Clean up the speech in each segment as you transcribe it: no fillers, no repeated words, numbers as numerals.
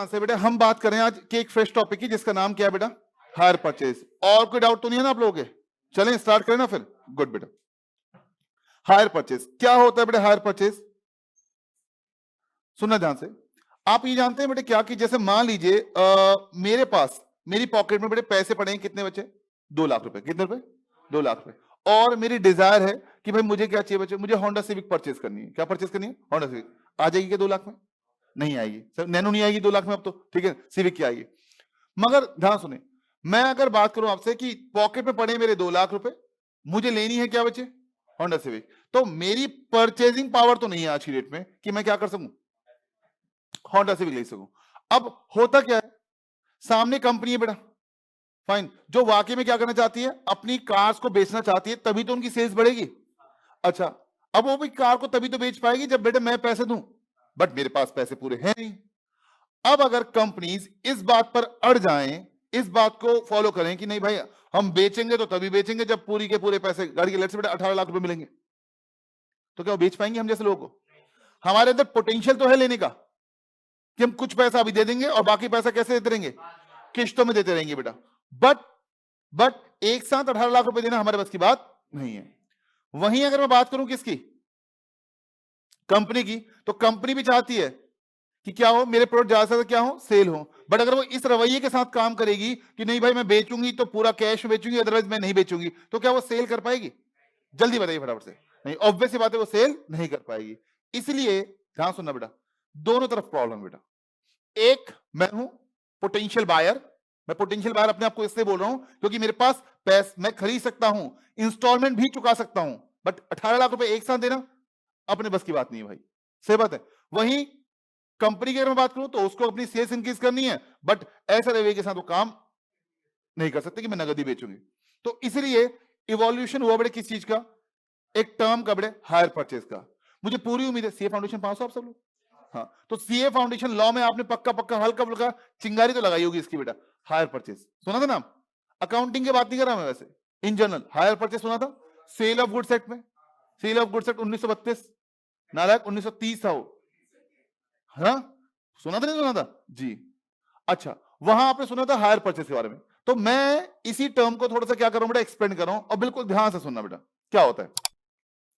ध्यान से बेटा, हम बात करें आज के एक फ्रेश टॉपिक की जिसका नाम क्या है बेटा, हायर परचेज। और कोई डाउट तो नहीं है ना आप लोगों के? चलें स्टार्ट करें ना फिर। गुड बेटा, हायर परचेज क्या होता है बेटा? हायर परचेज सुनना ध्यान से। आप ये जानते हैं बेटे क्या कि जैसे मान लीजिए मेरे पास मेरी पॉकेट में बेटे पैसे पड़े हैं, कितने बचे? 2 लाख रुपए। कितने रुपए? 2 लाख रुपए। और मेरी डिजायर है कि भाई मुझे क्या चाहिए बच्चे, मुझे होंडा सिविक परचेज करनी है। क्या परचेज करनी है? Honda civic. आ जाएगी क्या 2 लाख में? नहीं आएगी सर, नैनो नहीं आएगी 2 लाख में अब तो, ठीक है, सिविक की आएगी। मगर ध्यान सुने, मैं अगर बात करूं आपसे कि पॉकेट में पड़े मेरे 2 लाख रुपए, मुझे लेनी है क्या बच्चे? Honda civic. तो मेरी परचेजिंग पावर तो नहीं है आज की डेट में कि मैं क्या कर सकूं, होंडा सिविक ले सकूं। अब होता क्या है, सामने कंपनी है बेटा, फाइन, जो वाकई में क्या करना चाहती है, अपनी कार्स को बेचना चाहती है, तभी तो उनकी सेल्स बढ़ेगी। अच्छा, अब वो भी कार को तभी तो बेच पाएगी जब बेटे मैं पैसे दूं, बट मेरे पास पैसे पूरे हैं नहीं। अब अगर कंपनीज इस बात पर अड़ जाएं, इस बात को फॉलो करें कि नहीं भाई हम बेचेंगे तो तभी बेचेंगे जब पूरी के पूरे पैसे, गाड़ी के लेट से बेटा 18 लाख रुपए मिलेंगे, तो क्या वो बेच पाएंगे हम जैसे लोगों को? हमारे अंदर पोटेंशियल तो है लेने का कि हम कुछ पैसा अभी दे देंगे और बाकी पैसा कैसे देते रहेंगे? किश्तों में देते रहेंगे बेटा। बट एक साथ 18 लाख रुपए देना हमारे बस की बात नहीं है। वहीं अगर मैं बात करूं किसकी, कंपनी की, तो कंपनी भी चाहती है कि क्या हो, मेरे प्रोडक्ट ज्यादा से ज्यादा क्या हो, सेल हो। बट अगर वो इस रवैये के साथ काम करेगी कि नहीं भाई मैं बेचूंगी तो पूरा कैश में बेचूंगी, अदरवाइज मैं नहीं बेचूंगी, तो क्या वो सेल कर पाएगी? जल्दी बताइए फटाफट से। नहीं, ऑब्वियस सी बात है वो सेल नहीं कर पाएगी। इसलिए ध्यान सुनना बेटा, दोनों तरफ प्रॉब्लम बेटा। एक मैं हूं पोटेंशियल बायर, मैं पोटेंशियल बायर अपने आप को इसलिए बोल रहा हूं क्योंकि मेरे पास पैसे, मैं खरीद सकता हूं, इंस्टॉलमेंट भी चुका सकता हूं, बट 18 लाख रुपए एक साथ देना अपने बस की बात नहीं है भाई, सही बात है। वहीं कंपनी की अगर मैं बात करूं तो उसको अपनी सेल्स इंक्रीज करनी है, बट ऐसा रवैये के साथ वो काम नहीं कर सकते कि मैं नगद ही बेचूंगी। तो इसलिए इवोल्यूशन हुआ बड़े किस चीज का, एक टर्म का बड़े, हायर परचेज का। मुझे पूरी उम्मीद है सीए फाउंडेशन पास हो आप सब लोग। हाँ, तो सीए फाउंडेशन लॉ में आपने पक्का पक्का हल्का फुल्का चिंगारी तो लगाई होगी इसकी बेटा, हायर परचेज सुना था नाम। अकाउंटिंग की बात नहीं कर रहा मैं, वैसे इन जनरल हायर परचेज सुना था। सेल ऑफ गुड्स एक्ट में, सेल ऑफ गुड्स एक्ट 1932, नालायक 1930 था वो, हाँ सुना था नहीं सुना था जी? अच्छा, वहां आपने सुना था हायर परचेज के बारे में। तो मैं इसी टर्म को थोड़ा सा क्या कर रहा हूं बेटा, एक्सप्लेन कर रहा हूं, और बिल्कुल ध्यान से सुनना बेटा क्या होता है।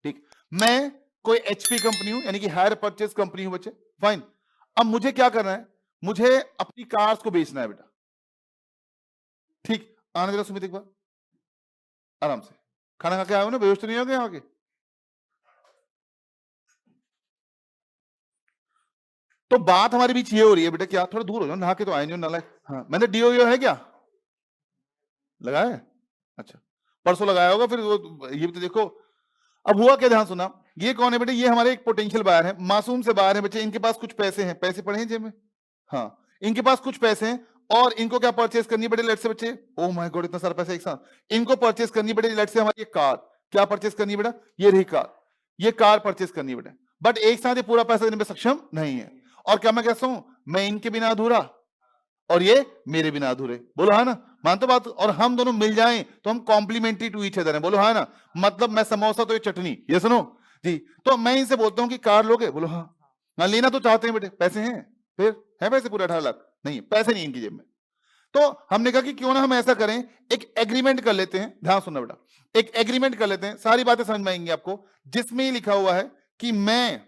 ठीक, मैं कोई एचपी कंपनी हूं, यानी कि हायर परचेज कंपनी हूं बच्चे, फाइन। अब मुझे क्या करना है, मुझे अपनी कार्स को बेचना है बेटा। ठीक, आने जरा सुमित एक बार, आराम से, खाना खा के आए हो ना, बेहोश तो नहीं हो गए आगे? तो बात हमारे बीच ये हो रही है बेटा, क्या थोड़ा दूर हो जाओ, नहा के तो आए नहीं हो नालायक। हाँ, मैंने डीओ है क्या लगाया है? अच्छा, परसों लगाया होगा फिर वो, ये भी तो देखो। अब हुआ क्या, ध्यान सुना, ये कौन है बेटे, ये हमारे एक पोटेंशियल बायर है, मासूम से बायर है बच्चे, इनके पास कुछ पैसे हैं, पैसे पड़े हैं जेब में, हाँ इनके पास कुछ पैसे हैं, और इनको क्या परचेज करनी पड़े, लेट से बच्चे, ओ माय गॉड इतना सारा पैसा एक साथ, इनको परचेज करनी पड़े, लेट से हमारी ये कार, क्या परचेज करनी बेटा, ये रही कार, ये कार परचेज करनी बेटा। बट एक साथ ये पूरा पैसा देने में सक्षम नहीं है, और क्या मैं कहता हूं, मैं इनके बिना अधूरा और ये मेरे बिना अधूरे, बोलो हाँ ना, मानते बात। और हम दोनों मिल जाएं तो हम कॉम्प्लीमेंट्री टू ईच अदर हैं, बोलो हाँ ना, मतलब मैं समोसा तो ये चटनी, ये सुनो जी। तो मैं इनसे बोलता हूं कि कार लोगे, बोलो हाँ। हाँ, लेना तो चाहते हैं बेटे, पैसे हैं, फिर है पैसे पूरे 18 लाख? नहीं, पैसे नहीं इनकी जेब में। तो हमने कहा कि क्यों ना हम ऐसा करें, एक एग्रीमेंट कर लेते हैं, ध्यान सुनना बेटा, एक एग्रीमेंट कर लेते हैं, सारी बातें समझ में आएंगी आपको, जिसमें लिखा हुआ है कि मैं,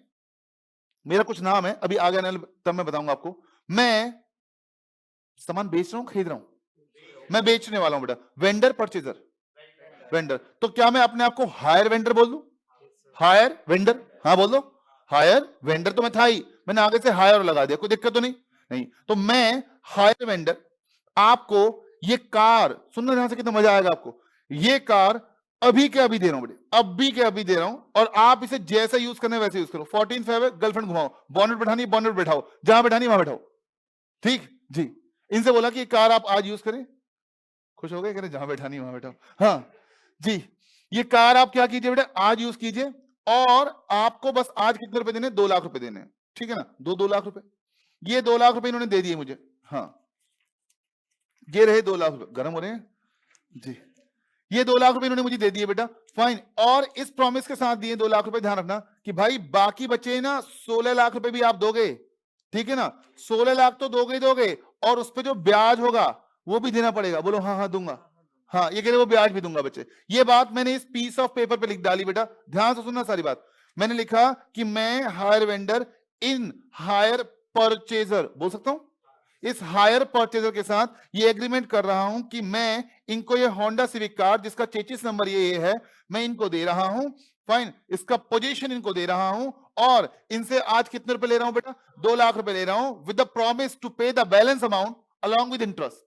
मेरा कुछ नाम है, अभी आगे आने वाले तब मैं बताऊंगा आपको, मैं सामान बेच रहा हूं, खरीद रहा हूं, मैं बेचने वाला हूं बेटा, वेंडर परचेजर, वेंडर। तो क्या मैं अपने आप को हायर वेंडर बोल दूं, हायर वेंडर, हाँ बोल दो, हायर वेंडर तो मैं था ही, मैंने आगे से हायर लगा दिया, कोई दिक्कत तो नहीं? नहीं, तो मैं हायर वेंडर आपको ये कार, सुनना ध्यान से, कितना मजा आएगा आपको, ये कार अभी के अभी दे रहा हूं बेटे, अभी के अभी दे रहा हूं, और आप इसे जैसा यूज करना है वैसे यूज करो। 14 फेब गर्लफ्रेंड घुमाओ, बॉनेट बैठानी बॉनेट बैठाओ, जहां बैठानी वहां बैठाओ, ठीक जी। इनसे बोला कि कार आप आज यूज करें, खुश हो गए, कह रहे जहां बैठानी वहां बैठाओ, हाँ जी। ये कार आप क्या कीजिए बेटा, आज यूज कीजिए, और आपको बस आज कितने रुपए देने, 2 लाख रुपए देने हैं, ठीक है ना, 2 लाख रुपए, ये 2 लाख रुपए इन्होंने दे दिए मुझे, हाँ ये रहे 2 लाख रुपए, गर्म हो रहे हैं जी, ये 2 लाख रुपए इन्होंने मुझे दे दिए बेटा, फाइन। और इस प्रॉमिस के साथ दिए 2 लाख रुपए, ध्यान रखना कि भाई बाकी बचे ना 16 लाख रुपए भी आप दोगे, ठीक है ना। 16 लाख तो दोगे ही दोगे, और उस पे जो ब्याज होगा वो भी देना पड़ेगा। बोलो हाँ हाँ दूंगा। हाँ, ये कह रहे वो ब्याज भी दूंगा बच्चे। ये बात मैंने इस पीस ऑफ पेपर पे लिख डाली बेटा, ध्यान से सुनना सारी बात। मैंने लिखा कि मैं hire vendor in hire purchaser, बोल सकता हूं, इस हायर परचेजर के साथ ये एग्रीमेंट कर रहा हूं कि मैं इनको ये होंडा सिविक कार जिसका चेचिस नंबर ये है, मैं इनको दे रहा हूं। फाइन, इसका पोजीशन इनको दे रहा हूं, और इनसे आज कितने रुपए ले रहा हूं बेटा, 2 लाख रुपए ले रहा हूं, with the promise to pay the balance amount along with interest,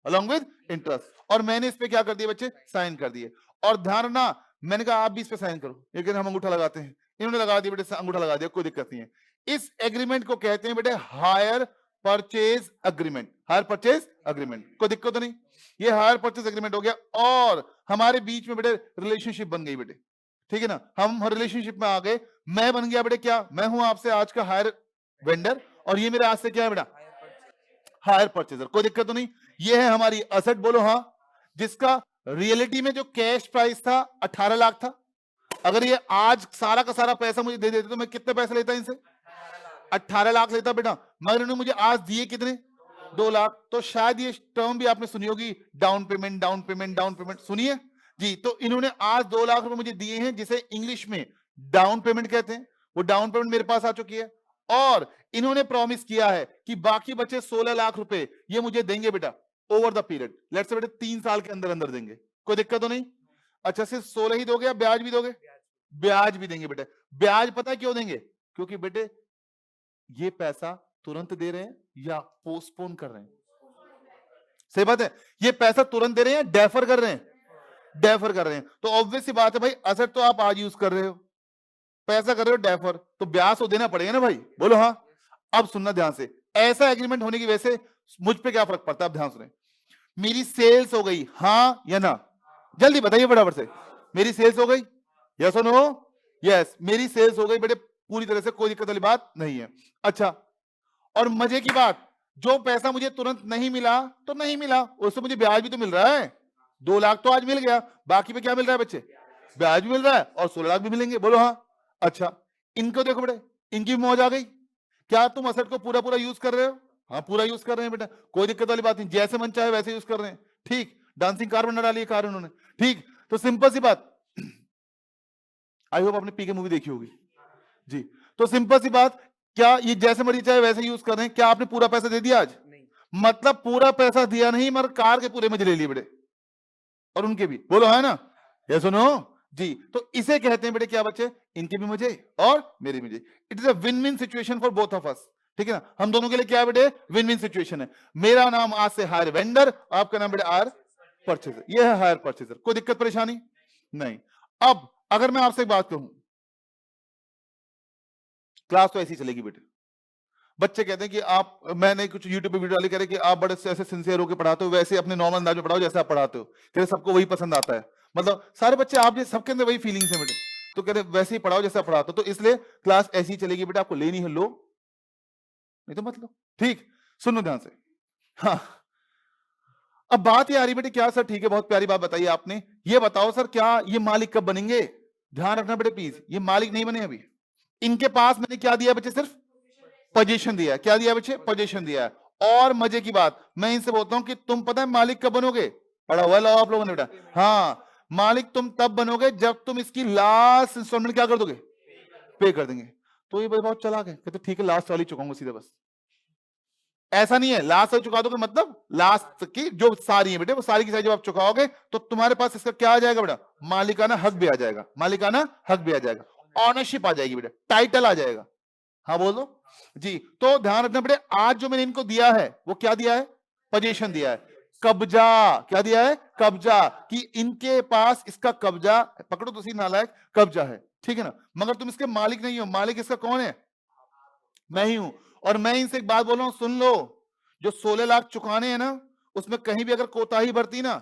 along with interest. और मैंने इस पे क्या कर दिया बच्चे, साइन कर दिए। और ध्यान रखना, मैंने कहा आप भी इस पे साइन करो, लेकिन हम अंगूठा लगाते हैं, इन्होंने लगा दिया बेटे, अंगूठा लगा दिया, कोई दिक्कत नहीं है। इस एग्रीमेंट को कहते हैं बेटे hire purchase agreement, hire purchase agreement, कोई दिक्कत तो नहीं। ये हायर परचेज अग्रीमेंट हो गया, और हमारे बीच में बेटे रिलेशनशिप बन गई बेटे, ठीक है ना। हम रिलेशनशिप में आ गए, मैं बन गया बेटे क्या, मैं हूं आपसे आज का हायर वेंडर, और ये मेरे आज से क्या है बेटा, हायर परचेजर, कोई दिक्कत तो नहीं। ये है हमारी असेट, बोलो हाँ, जिसका रियलिटी में जो कैश प्राइस था 18 लाख था। अगर ये आज सारा का सारा पैसा मुझे दे देते तो मैं कितने पैसे लेता इनसे, 18 लाख लेता बेटा, मगर इन्होंने मुझे आज दिए कितने, 2 लाख। तो शायद ये टर्म भी आपने सुनी होगी, down payment, down payment, down payment, सुनिए जी। तो इन्होंने आज 2 लाख रुपए मुझे दिए हैं, जिसे इंग्लिश में डाउन पेमेंट कहते हैं। वो डाउन पेमेंट मेरे पास आ चुकी है, और इन्होंने प्रॉमिस किया है कि बाकी बचे 16 लाख रुपए ये मुझे देंगे बेटा over the period, let's say बेटे 3 साल के अंदर अंदर देंगे, कोई दिक्कत तो नहीं। अच्छा, सिर्फ 16 ही दोगे या ब्याज भी दोगे, ब्याज भी देंगे बेटे। ब्याज पता है क्यों देंगे, क्योंकि बेटे ये पैसा तुरंत दे रहे हैं या पोस्टपोन कर रहे हैं, सही बात है। ये पैसा तुरंत दे रहे हैं, डेफर कर रहे हैं, डेफर कर रहे हैं। तो ऑब्वियस सी बात है भाई, असेट तो आप आज यूज कर रहे हो, पैसा कर रहे हो डेफर, तो ब्याज तो देना पड़ेगा ना भाई, बोलो हाँ। अब सुनना ध्यान से, ऐसा एग्रीमेंट होने की वजह से मुझ पे क्या फर्क पड़ता है, अब ध्यान सुने। मेरी सेल्स हो गई, हाँ या ना, जल्दी बताइए फटाफट से, मेरी सेल्स हो गई, यस और नो, यस, मेरी सेल्स हो गई बेटे पूरी तरह से, कोई दिक्कत वाली बात नहीं है। अच्छा, और मजे की बात, जो पैसा मुझे तुरंत नहीं मिला तो नहीं मिला, उससे मुझे ब्याज भी तो मिल रहा है। 2 लाख तो आज मिल गया, बाकी पे क्या मिल रहा है बच्चे, ब्याज भी मिल रहा है, और 16 लाख भी मिलेंगे, बोलो हाँ। अच्छा, इनको देखो बेटे, इनकी मौज आ गई। क्या तुम असेट को पूरा पूरा यूज कर रहे हो, हाँ पूरा यूज कर रहे हैं बेटा, कोई दिक्कत वाली बात नहीं, जैसे मन चाहे वैसे यूज कर रहे हैं, ठीक। डांसिंग कार बना डाली कार उन्होंने, ठीक। तो सिंपल सी बात, आई होप आपने पीके मूवी देखी होगी जी। तो सिंपल सी बात, क्या ये जैसे मर्जी चाहे वैसे यूज कर रहे हैं, क्या आपने पूरा पैसा दे दिया आज, नहीं। मतलब पूरा पैसा दिया नहीं, मगर कार के पूरे मजे ले लिए बेटे, और उनके भी, बोलो है ना, ये सुनो जी। तो इसे कहते हैं बेटे क्या बच्चे, इनके भी मजे और मेरे भी मजे। It is a win win situation for both of us, ठीक है ना। हम दोनों के लिए क्या है बेटे, विन विन सिचुएशन है। मेरा नाम आज से हायर वेंडर, आपका नाम बेटे हायर परचेजर, ये है हायर परचेजर, कोई दिक्कत परेशानी नहीं। अब अगर मैं आपसे एक बात कहूं, क्लास तो ऐसी चलेगी बेटे। बच्चे कहते हैं कि आप, मैंने कुछ यूट्यूब पे वीडियो डाली, कह रहे कि आप बड़े ऐसे सिंसियर होकर पढ़ाते हो, वैसे अपने नॉर्मल अंदाज में पढ़ाओ जैसे आप पढ़ाते हो, कह रहे सबको वही पसंद आता है, मतलब सारे बच्चे आप जैसे, सबके अंदर वही फीलिंग्स है बेटे, तो कह रहे वैसे ही पढ़ाओ जैसे आप पढ़ाते हो। तो इसलिए क्लास ऐसी चलेगी बेटा, आपको लेनी है लो, नहीं तो मत लो, ठीक। सुनो ध्यान से, हाँ। अब बात ये आ रही बेटे, क्या सर, ठीक है, बहुत प्यारी बात बताई आपने, ये बताओ सर क्या ये मालिक कब बनेंगे, ध्यान रखना बेटे प्लीज, ये मालिक नहीं बने अभी। इनके पास मैंने क्या दिया बच्चे, सिर्फ पोजीशन दिया है, क्या दिया बच्चे, पोजीशन दिया है। और मजे की बात, मैं इनसे बोलता हूं कि तुम पता है मालिक कब बनोगे, पढ़ा हुआ लो आप लोगों ने बेटा, हाँ, मालिक तुम तब बनोगे जब तुम इसकी लास्ट इंस्टॉलमेंट क्या कर दोगे, पे कर देंगे। तो ये बहुत चला गए, कहते ठीक है लास्ट वाली चुकाऊंगा सीधे, बस ऐसा नहीं है, लास्ट वाली चुका दोगे मतलब लास्ट की जो सारी है बेटे, वो सारी की सारी जब आप चुकाओगे तो तुम्हारे पास इसका क्या आ जाएगा बेटा, मालिकाना हक भी आ जाएगा, मालिकाना हक भी आ जाएगा, ऑनरशिप आ जाएगी बेटा, टाइटल आ जाएगा, हाँ बोल दो जी। तो ध्यान रखना बेटे, आज जो मैंने इनको दिया है वो क्या दिया है, पोजीशन दिया है, कब्जा, क्या दिया है, कब्जा, कि इनके पास इसका कब्जा, पकड़ो तो सी नालायक, कब्जा है, ठीक है ना, मगर तुम इसके मालिक नहीं हो, मालिक इसका कौन है, मैं ही हूं। और मैं इनसे एक बात बोल रहा हूं, सुन लो, जो 16 लाख चुकाने हैं ना, उसमें कहीं भी अगर कोताही बरती ना,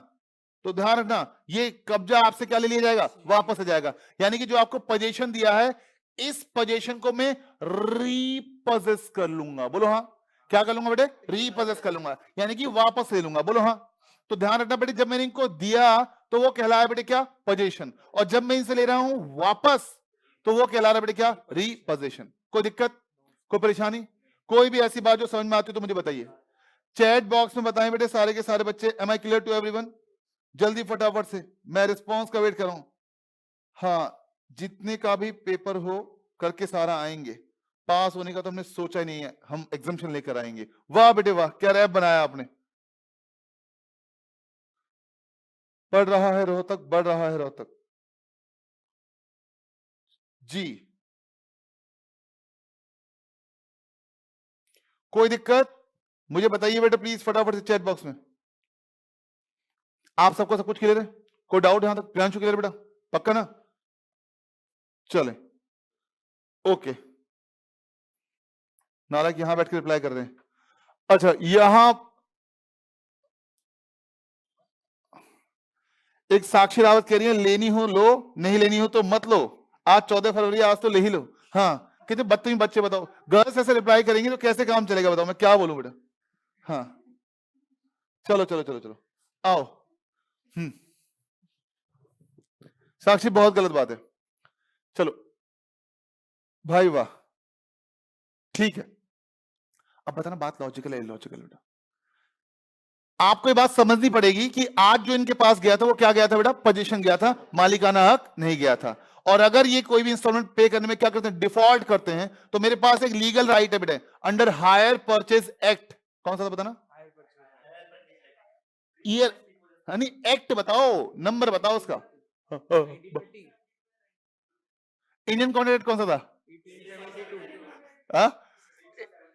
तो ध्यान रखना ये कब्जा आपसे क्या ले लिया जाएगा, वापस आ जाएगा। यानी कि जो आपको पोजीशन दिया है, इस पोजीशन को मैं रीपोजेस कर लूंगा, बोलो हाँ, क्या कर लूंगा बेटे, रीपोजेस कर लूंगा, यानी कि वापस ले लूंगा, बोलो हाँ। तो ध्यान रखना बेटे, जब मैंने इनको दिया तो वो कहलाया बेटे क्या, पोजीशन, और जब मैं इनसे ले रहा हूं वापस तो वो कहला रहा बेटे क्या, रीपोजेशन। कोई दिक्कत, कोई परेशानी, कोई भी ऐसी बात जो समझ में आती है तो मुझे बताइए, चैट बॉक्स में बताएं बेटे सारे के सारे बच्चे। Am I clear to everyone? जल्दी फटाफट से, मैं रिस्पॉन्स का वेट कर रहा हूं। हाँ, जितने का भी पेपर हो करके सारा आएंगे। पास होने का तो हमने सोचा ही नहीं है, हम एग्जामिशन लेकर आएंगे। वाह बेटे वाह, क्या रैप बनाया आपने। बढ़ रहा है रोहतक, बढ़ रहा है रोहतक जी। कोई दिक्कत मुझे बताइए बेटा प्लीज फटाफट से चैट बॉक्स में। आप सबको सब कुछ क्लियर है? कोई डाउट यहां तक? प्रियांशु क्लियर बेटा? पक्का ना? चले ओके। नालायक यहां बैठ के रिप्लाई कर रहे हैं। अच्छा, यहां एक साक्षी रावत कह रही है लेनी हो लो, नहीं लेनी हो तो मत लो। आज 14 फरवरी, आज तो ले ही लो। हाँ, कितने बदतमीज बच्चे बताओ। गर्ल्स ऐसे रिप्लाई करेंगे तो कैसे काम चलेगा बताओ, मैं क्या बोलूं बेटा। हाँ, चलो चलो चलो चलो आओ। साक्षी बहुत गलत बात है। चलो भाई वाह, ठीक है। अब बताना बात लॉजिकल है इलॉजिकल बेटा। आपको ये बात समझनी पड़ेगी कि आज जो इनके पास गया था वो क्या गया था बेटा? पोजीशन गया था, मालिकाना हक नहीं गया था। और अगर ये कोई भी इंस्टॉलमेंट पे करने में क्या करते हैं? डिफॉल्ट करते हैं, तो मेरे पास एक लीगल राइट है बेटा अंडर हायर परचेज एक्ट। कौन सा था बताना? ईयर यानी एक्ट बताओ, नंबर बताओ उसका। इंडियन कॉन्ट्रैक्ट कौन सा था?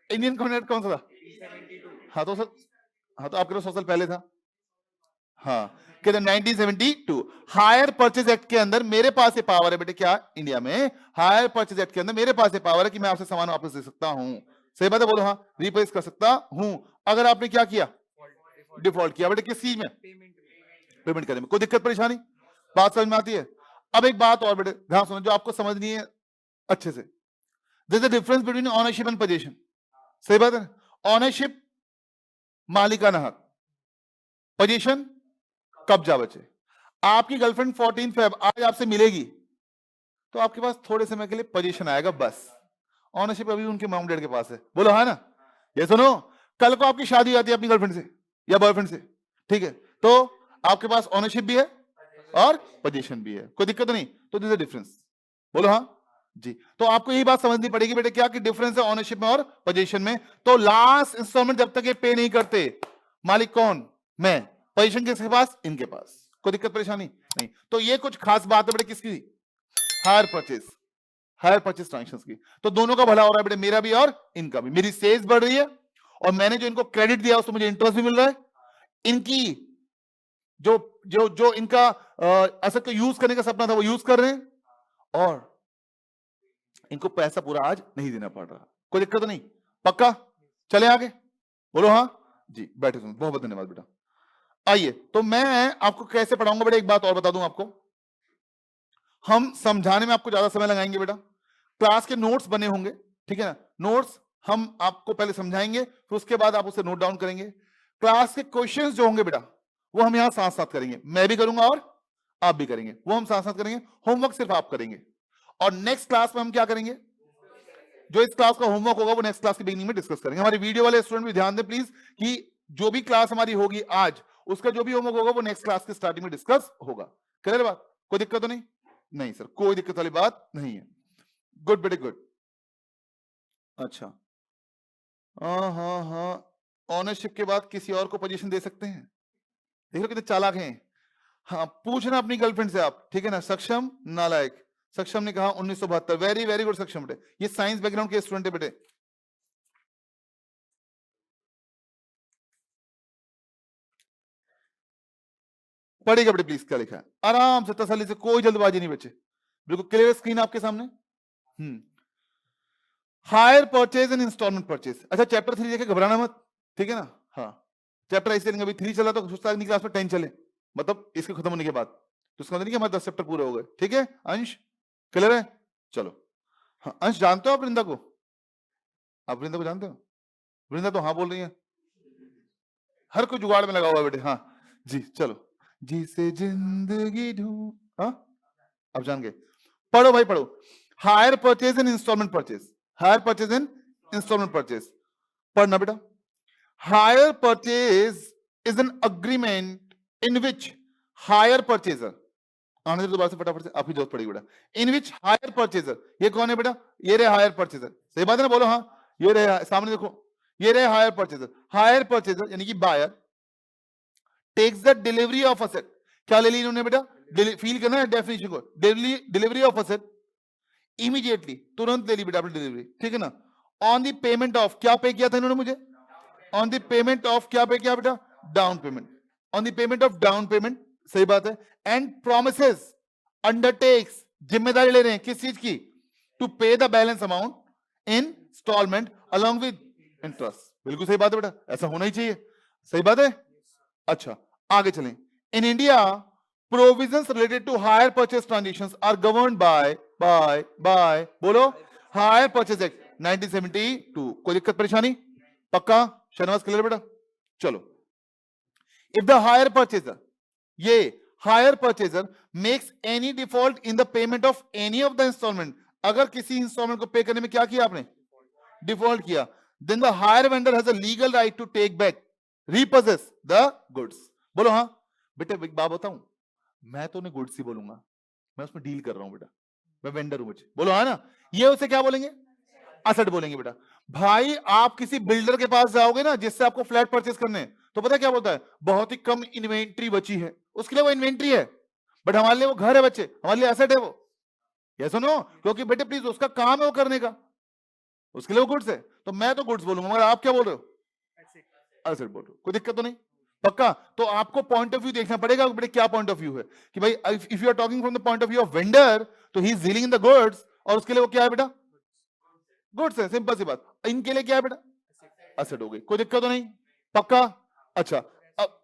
इंडियन कॉन्ट्रैक्ट कौन सा था? हाँ तो सर, हाँ तो आपके 100 साल पहले था। हाँ, कहते 1972 हायर परचेज एक्ट के अंदर मेरे पास ये पावर है बेटे, क्या इंडिया में हायर परचेज एक्ट के अंदर मेरे पास ये पावर है कि मैं आपसे सामान वापस दे सकता हूं। सही बात है, बोलो हाँ, रिप्लेस कर सकता हूं। अगर आपने क्या किया? डिफॉल्ट किया बेटे, किस चीज में? पेमेंट करने में। कोई दिक्कत परेशानी? बात समझ में आती है? अब एक बात और बेटे ध्यान सुनो, जो आपको समझनी है अच्छे से। There is a difference between ownership and position. सही बात है, ओनरशिप मालिकाना हक, पोजीशन कब्जा बचे। आपकी गर्लफ्रेंड 14 फेब आज आपसे मिलेगी तो आपके पास थोड़े समय के लिए पोजीशन आएगा बस। ऑनरशिप अभी उनके मॉम डैड के पास है। बोलो हाँ ना? ये सुनो, कल को आपकी शादी आती है अपनी गर्लफ्रेंड से या बॉयफ्रेंड से, ठीक है, तो आपके पास ऑनरशिप भी है और पोजीशन भी है। कोई दिक्कत नहीं? तो दिस इज डिफरेंस। बोलो हाँ जी। तो आपको यही बात समझनी पड़ेगी बेटे, क्या कि डिफरेंस है ऑनरशिप में और पोजीशन में। तो लास्ट इंस्टॉलमेंट जब तक ये पे नहीं करते, मालिक कौन? मैं। पोजीशन किसके पास? इनके पास। कोई दिक्कत परेशानी नहीं? तो ये कुछ खास बात है बेटे किसकी? Hire purchase, hire purchase transactions की। तो दोनों का भला हो रहा है बेटे, मेरा भी और इनका भी। मेरी सेल्स बढ़ रही है और मैंने जो इनको क्रेडिट दिया उसमें मुझे इंटरेस्ट भी मिल रहा है। इनकी जो जो जो इनका असल को यूज करने का सपना था वो यूज कर रहे हैं और इनको पैसा पूरा आज नहीं देना पड़ रहा। कोई दिक्कत नहीं? पक्का? चले आगे? बोलो हाँ जी। बैठे सुनो, बहुत बहुत धन्यवाद बेटा। आइए, तो मैं आपको कैसे पढ़ाऊंगा बेटा, एक बात और बता दूं आपको। हम समझाने में आपको ज्यादा समय लगाएंगे बेटा। क्लास के नोट्स बने होंगे, ठीक है ना? नोट्स हम आपको पहले समझाएंगे, फिर उसके बाद आप उसे नोट डाउन करेंगे। क्लास के क्वेश्चंस जो होंगे बेटा वो हम यहां साथ साथ करेंगे, मैं भी करूंगा और आप भी करेंगे, वो हम साथ साथ करेंगे। होमवर्क सिर्फ आप करेंगे और नेक्स्ट क्लास में हम क्या करेंगे? जो इस क्लास का होमवर्क होगा वो नेक्स्ट क्लास की बिगिनिंग में डिस्कस करेंगे। हमारी वीडियो वाले स्टूडेंट भी ध्यान दें प्लीज कि जो भी क्लास हमारी होगी आज, उसका जो भी होमवर्क होगा वो नेक्स्ट क्लास की स्टार्टिंग में डिस्कस होगा। क्लियर बात? कोई दिक्कत तो नहीं? नहीं सर, कोई दिक्कत वाली बात नहीं है। गुड बेटे गुड। अच्छा, हाँ हाँ हाँ, ऑनरशिप के बाद किसी और को पोजीशन दे सकते हैं। देख लो कितने चालाक हैं। हाँ, पूछना अपनी गर्लफ्रेंड से आप, ठीक है ना? सक्षम नालायक। सक्षम ने कहा 1972। वेरी वेरी गुड सक्षम बेटे, ये साइंस बैकग्राउंड के स्टूडेंट है बेटे। पढ़ेगा बेटे प्लीज क्या लिखा है, आराम से तसल्ली से, कोई जल्दबाजी नहीं बच्चे, बिल्कुल क्लियर स्क्रीन आपके सामने। Hire purchase and installment purchase. अच्छा, चैप्टर 3 देखे, घबराना मत, ठीक है ना? हाँ, चैप्टर ऐसे अभी 3 चला तो सोचता है क्लास में 10 चले, मतलब इसके खत्म होने के बाद, तो उसका मतलब नहीं कि हमारे 10 चैप्टर पूरे हो गए। ठीक है अंश, क्लियर है? चलो हाँ, अंश जानते हो आप वृंदा को? आप वृंदा को जानते हो? वृंदा तो हाँ बोल रही है, हर कोई जुगाड़ में लगा हुआ है बेटे। हाँ जी, चलो। जी से जिंदगी ढूंढ, हाँ अब जान गए। पढ़ो भाई पढ़ो। Hire purchase and installment purchase, hire purchase and installment purchase. पढ़ना बेटा, hire purchase is an agreement in which hire purchaser, आने दे दोबारा से फटाफट से, आपकी जरूरत पड़ेगी बेटा, इन विच हायर परचेजर, ये कौन है बेटा, ये रहे हायर परचेजर, सही बात है ना, बोलो हाँ, ये रहे सामने देखो, ये रहे हायर परचेजर, हायर परचेजर यानी कि buyer takes the delivery of asset, क्या ले ली इन्होंने बेटा, फील करना है डेफिनेशन को, डिलीवरी ऑफ असेट इमीडिएटली, तुरंत ले ली बेटा अपनी डिलीवरी, ठीक है ना, ऑन द पेमेंट ऑफ, क्या पे किया था इन्होंने मुझे, ऑन द पेमेंट ऑफ, क्या पे किया बेटा, down payment, on the payment of down payment, सही बात है, एंड प्रोमिसेस, अंडरटेक्स, जिम्मेदारी ले रहे हैं किस चीज की, to pay the balance amount in installment along with interest, बिल्कुल सही बात है बेटा, ऐसा होना ही चाहिए, सही बात है। अच्छा आगे चलें, in India provisions related to hire purchase transactions are governed by बोलो हायर परचेज एक्ट 1972, कोई दिक्कत परेशानी, पक्का, शहनवाज क्लियर बेटा, चलो, इफ द हायर परचेजर, ये hire purchaser makes any default in the payment of any of the installment, अगर किसी इंस्टॉलमेंट को पे करने में क्या किया आपने, डिफॉल्ट किया, then the hire vendor has a legal right to take back, repossess the goods, बोलो हाँ बेटे, एक बात बताऊं, मैं तो उन्हें गुड्स ही बोलूंगा, मैं उसमें डील कर रहा हूं बेटा, मैं वेंडर हूं, मुझे बोलो हाँ ना, ये उसे क्या बोलेंगे, असेट बोलेंगे बेटा। भाई आप किसी बिल्डर के पास जाओगे ना जिससे आपको फ्लैट परचेज करने हैं, तो पता क्या बोलता है, बहुत ही कम इन्वेंट्री बची है, उसके लिए वो इन्वेंट्री है, बट हमारे लिए वो घर है बच्चे, हमारे लिए एसेट है वो, ये सुनो, क्योंकि बेटे प्लीज उसका काम है वो करने का, उसके लिए वो गुड्स है, तो मैं तो गुड्स बोलूंगा, मगर आप क्या बोल रहे हो, एसेट बोल रहे हो, कोई दिक्कत तो नहीं, पक्का। तो आपको पॉइंट ऑफ व्यू देखना पड़ेगा बेटे, क्या पॉइंट ऑफ व्यू है कि भाई if you are talking from the point of view of vendor, तो he is dealing in the goods, और उसके लिए वो क्या है बेटा, गुड्स है, सिंपल सी बात, इनके लिए क्या है बेटा, एसेट हो गई, कोई दिक्कत तो नहीं, पक्का। अच्छा अब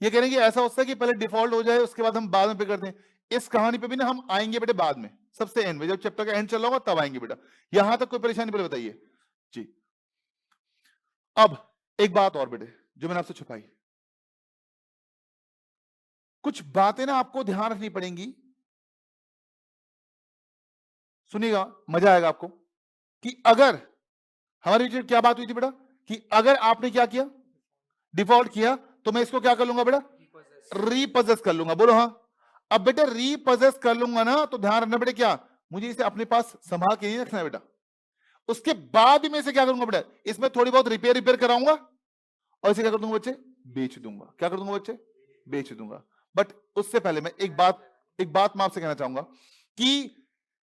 ये कह रहे हैं कि ऐसा होता है कि पहले डिफॉल्ट हो जाए उसके बाद हम बाद में पे करते हैं, इस कहानी पे भी ना हम आएंगे बेटे बाद में, सबसे एंड में, जब चैप्टर का एंड चल रहा होगा तब आएंगे बेटा, यहां तक कोई परेशानी पहले बताइए जी। अब एक बात और बेटे जो मैंने आपसे छुपाई, कुछ बातें ना आपको ध्यान रखनी पड़ेंगी, सुनिएगा मजा आएगा आपको, कि अगर हमारी बीच में क्या बात हुई थी बेटा, कि अगर आपने क्या किया, डिफॉल्ट किया, तो मैं इसको क्या कर लूंगा बेटा, रीपोजेस कर लूंगा, बोलो हाँ। अब बेटा रीपोजेस कर लूंगा ना, तो ध्यान रखना बेटा, क्या मुझे इसे अपने पास संभाल के नहीं रखना है बेटा, उसके बाद भी मैं इसे क्या करूंगा बेटा, इसमें थोड़ी बहुत रिपेयर कराऊंगा, और इसे क्या कर दूंगा बच्चे, बेच दूंगा, क्या कर दूंगा बच्चे, बेच दूंगा। बट उससे पहले मैं एक बात मैं आपसे कहना चाहूंगा, कि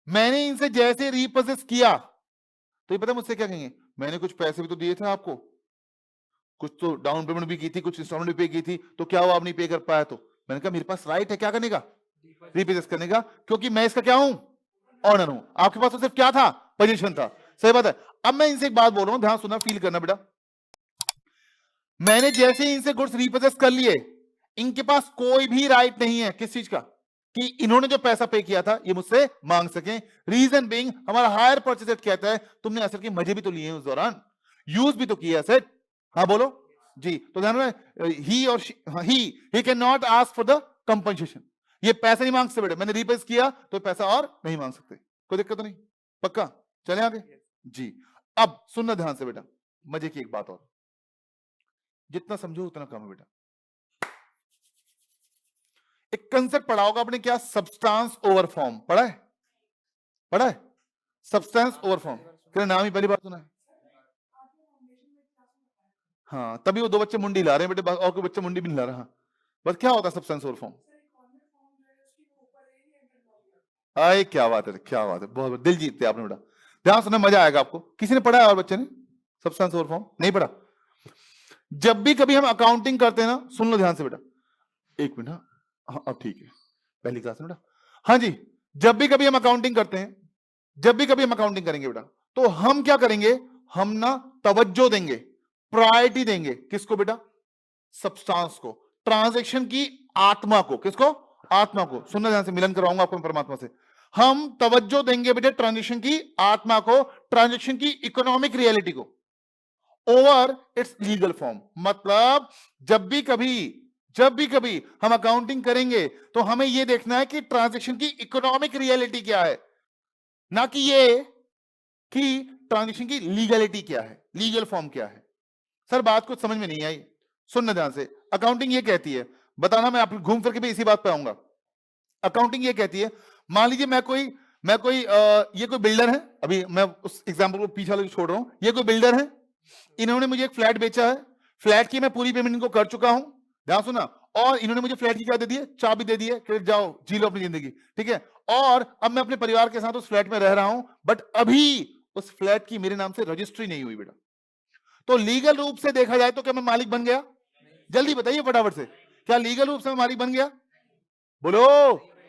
मैंने इनसे जैसे रीपोजेस किया, तो ये पता मुझसे क्या कहेंगे, मैंने कुछ पैसे भी तो दिए थे आपको, कुछ तो डाउन पेमेंट भी की थी, कुछ इंस्टॉलमेंट भी पे की थी, तो क्या वो आप नहीं पे कर पाया, तो मैंने कहा मेरे पास राइट है क्या करने का, रीपोजेस करने का, क्योंकि मैं इसका क्या हूं, ऑनर हूं, आपके पास तो सिर्फ क्या था, पोजीशन था, सही बात है। अब मैं इनसे एक बात बोल रहा हूं, ध्यान सुनना, फील करना बेटा, मैंने जैसे ही इनसे गुड्स रीपोजेस कर लिए, इनके पास कोई भी राइट नहीं है किस चीज का, कि इन्होंने जो पैसा पे किया था ये मुझसे मांग सके, रीजन बीइंग हमारा हायर परचेज एक्ट कहता है तुमने असेट के मजे भी तो लिए हैं उस दौरान, यूज भी तो किया असेट, हाँ बोलो जी, तो ध्यान में ही और he can not ask for the compensation, ये पैसा नहीं मांग सकते बेटे, मैंने रीपेज किया तो पैसा और नहीं मांग सकते, कोई दिक्कत तो नहीं, पक्का, चले आगे जी। अब सुनना ध्यान से बेटा, मजे की एक बात और, जितना समझो उतना कम है बेटा, एक कंसेप्ट पढ़ा होगा आपने, क्या, सब्सटेंस ओवर फॉर्म, पढ़ा है सब्सटेंस ओवर फॉर्म, क्या नाम ही पहली बार सुना है, हाँ तभी वो दो बच्चे मुंडी ला रहे हैं बेटे, और कोई बच्चे मुंडी भी नहीं ला रहा, बस क्या होता है सब्सटेंस ओवर फॉर्म, आए क्या बात है, क्या बात है, बहुत दिल जीतते आपने बेटा, ध्यान सुनना मजा आएगा आपको, किसी ने पढ़ा है और बच्चे ने सब्सटेंस ओवर फॉर्म नहीं पढ़ा, जब भी कभी हम अकाउंटिंग करते हैं ना, सुन लो ध्यान से बेटा, एक मिनट, हाँ अब ठीक है, पहली क्लास में बेटा, हाँ जी, जब भी कभी हम अकाउंटिंग करते हैं, जब भी कभी हम अकाउंटिंग करेंगे बेटा, तो हम क्या करेंगे, हम ना तवज्जो देंगे, प्रायोरिटी देंगे, किसको बेटा, सब्सटेंस को, ट्रांजैक्शन की आत्मा को, किसको, आत्मा को, सुनना ध्यान से, मिलन करवाऊंगा आपको परमात्मा से, हम तवज्जो देंगे बेटे ट्रांजैक्शन की आत्मा को, ट्रांजैक्शन की इकोनॉमिक रियलिटी को, ओवर इट्स लीगल फॉर्म, मतलब जब भी कभी हम अकाउंटिंग करेंगे तो हमें यह देखना है कि ट्रांजैक्शन की इकोनॉमिक रियलिटी क्या है, ना कि ये कि ट्रांजेक्शन की लीगलिटी क्या है, लीगल फॉर्म क्या है। सर बात कुछ समझ में नहीं आई, सुनना ध्यान से। अकाउंटिंग ये कहती है, बताना, मैं आप घूम फिर के भी इसी बात पे आऊंगा। अकाउंटिंग ये कहती है, मान लीजिए ये कोई बिल्डर है, अभी मैं उस एग्जांपल को पीछे वाले को छोड़ रहा हूं, ये कोई बिल्डर है, इन्होंने मुझे एक फ्लैट बेचा है, फ्लैट की मैं पूरी पेमेंट इनको कर चुका हूं, ध्यान सुना, और इन्होंने मुझे फ्लैट की क्या दे दी है, चाबी दे दी है कि जाओ जी लो अपनी जिंदगी, ठीक है। और अब मैं अपने परिवार के साथ उस फ्लैट में रह रहा हूं, बट अभी उस फ्लैट की मेरे नाम से रजिस्ट्री नहीं हुई बेटा। तो लीगल रूप से देखा जाए तो क्या मैं मालिक बन गया? जल्दी बताइए फटाफट से, क्या लीगल रूप से मैं मालिक बन गया? बोलो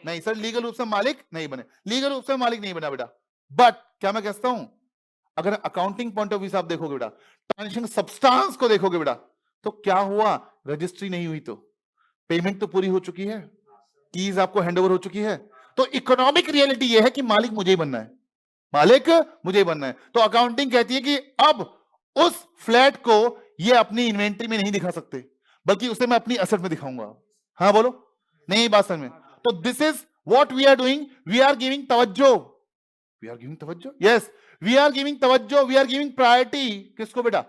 नहीं सर, लीगल रूप से मालिक नहीं बने, लीगल रूप से मालिक नहीं बना बेटा। बट क्या मैं कहता हूं, अगर अकाउंटिंग पॉइंट ऑफ व्यू से आप देखोगे बेटा, ट्रांजेक्शन सब्सटेंस को देखोगे बेटा, तो क्या हुआ, रजिस्ट्री नहीं हुई तो पेमेंट तो पूरी हो चुकी है, कीज आपको हैंडओवर हो चुकी है, तो इकोनॉमिक रियलिटी ये है कि मालिक मुझे ही बनना है, मालिक मुझे ही बनना है। तो अकाउंटिंग कहती है कि अब उस फ्लैट को ये अपनी इन्वेंट्री में नहीं दिखा सकते, बल्कि उसे मैं अपनी असेट में दिखाऊंगा। हाँ बोलो, नहीं बात समझ में? तो this is what we are doing, we are giving तवज्जो, वी आर गिविंग तवज्जो, यस वी आर गिविंग तवज्जो, वी आर गिविंग प्रायोरिटी, किसको बेटा?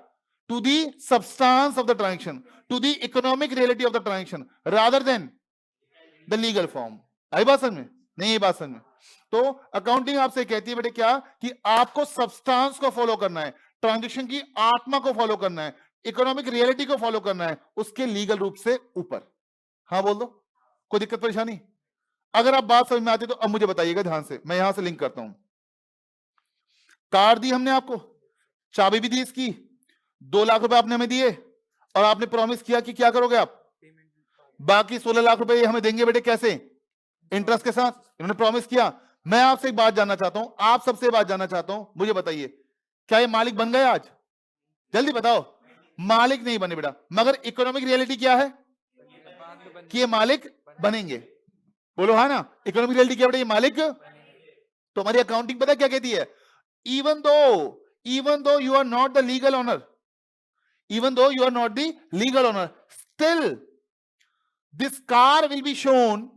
To the substance of the transaction, to the economic reality of the transaction rather than the legal form. आई बात समझ में? नहीं बात समझ में? तो अकाउंटिंग आपसे कहती है बेटे क्या, कि आपको सब्सटेंस को फॉलो करना है, ट्रांजेक्शन की आत्मा को फॉलो करना है, इकोनॉमिक रियलिटी को फॉलो करना है, उसके लीगल रूप से ऊपर। हाँ बोल दो, कोई दिक्कत परेशानी? अगर आप बात समझ में आती है तो अब मुझे बताइएगा ध्यान से, मैं यहां से लिंक करता हूं। कार दी हमने आपको, चाबी भी दी इसकी, 2 लाख रुपए आपने हमें दिए, और आपने प्रॉमिस किया कि क्या करोगे आप, बाकी 16 लाख रुपए हमें देंगे बेटे, कैसे? इंटरेस्ट के साथ, इन्होंने प्रॉमिस किया। मैं आपसे एक बात जानना चाहता हूं, आप सबसे एक बात जानना चाहता हूं, मुझे बताइए, क्या ये मालिक बन गए आज? जल्दी बताओ। मालिक नहीं बने बेटा, मगर इकोनॉमिक रियलिटी क्या है कि ये मालिक बनेंगे। बोलो हाँ ना, इकोनॉमिक रियलिटी क्या बेटा, ये मालिक। तो हमारी अकाउंटिंग पता क्या कहती है, even though you are not the legal owner, even though you are not the legal owner, still this car will be shown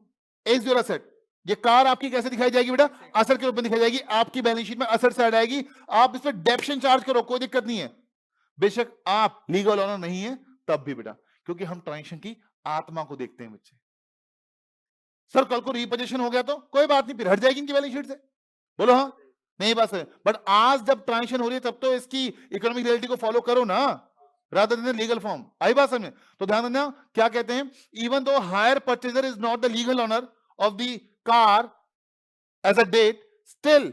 as your asset। ये कार आपकी कैसे दिखाई जाएगी बेटा? असेट के रूप में दिखाई जाएगी, आपकी बैलेंस शीट में असेट से आएगी, आप इस पर डेप्शन चार्ज करो, कोई दिक्कत नहीं है, बेशक आप लीगल ओनर नहीं है तब भी बेटा, क्योंकि हम ट्रांजेक्शन की आत्मा को देखते हैं बच्चे। सर कल को रिपोजिशन हो गया तो कोई बात नहीं, फिर हट जाएगी इनकी बैलेंस शीट से। बोलो हाँ, नहीं बात है, बट आज जब ट्रांजेक्शन हो रही है तब तो इसकी इकोनॉमिक रियलिटी को फॉलो करो ना, रादर देन लीगल फॉर्म। आई बात समझ? तो ध्यान देना क्या कहते हैं, even though hire purchaser is not the legal owner of the car as a date, still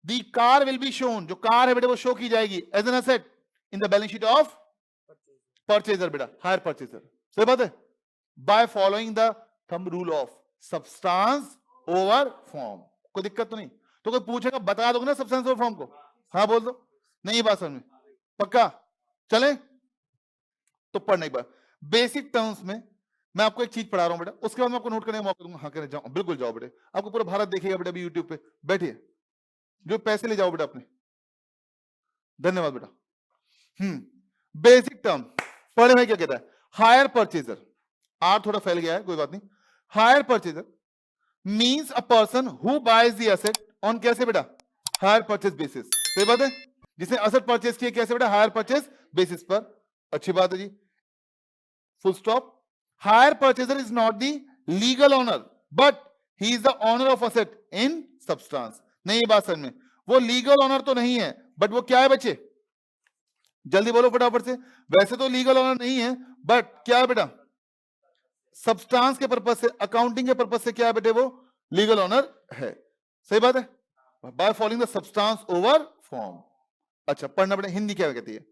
the car will be shown, जो कार है बेटा वो शो की जाएगी as an asset in the balance sheet of purchaser बेटा, hire purchaser. सही बात है, by following the thumb rule of substance over form. कोई दिक्कत तो नहीं? तो कोई पूछेगा बता दोगे ना सब्सटेंस ओवर फॉर्म को? हाँ बोल दो, नहीं बात समझ में? पक्का चले? तो पढ़ नहीं पा, बेसिक टर्म्स में मैं आपको एक चीज पढ़ा रहा हूं बेटा, उसके बाद मैं आपको नोट करने का मौका दूंगा। हाँ करे जाओ, बिल्कुल जाओ बेटे, आपको पूरा भारत देखेगा बेटा अभी यूट्यूब पे, बैठिए, जो पैसे ले जाओ बेटा अपने। धन्यवाद बेटा। बेसिक टर्म पढ़े में क्या कहता है, हायर परचेजर, आर थोड़ा फैल गया है कोई बात नहीं। Hire purchaser means a person who buys the asset on कैसे बेटा, हायर परचेज बेसिस। सही बात है, जिसने एसेट परचेज किया कैसे बेटा, हायर परचेज बेसिस पर। अच्छी बात है जी, full stop. Hire purchaser is not the legal owner but he is the owner of asset in substance. नहीं, ये बात समझ में, वो लीगल ओनर तो नहीं है, बट वो क्या है बच्चे, जल्दी बोलो फटाफट से। वैसे तो लीगल ओनर नहीं है, बट क्या है बेटा, सब्सटेंस के पर्पज से, अकाउंटिंग के पर्पज से क्या है बेटे, वो लीगल ओनर है। सही बात है, by following the substance over form. अच्छा पढ़ना बेटा, हिंदी क्या कहती है?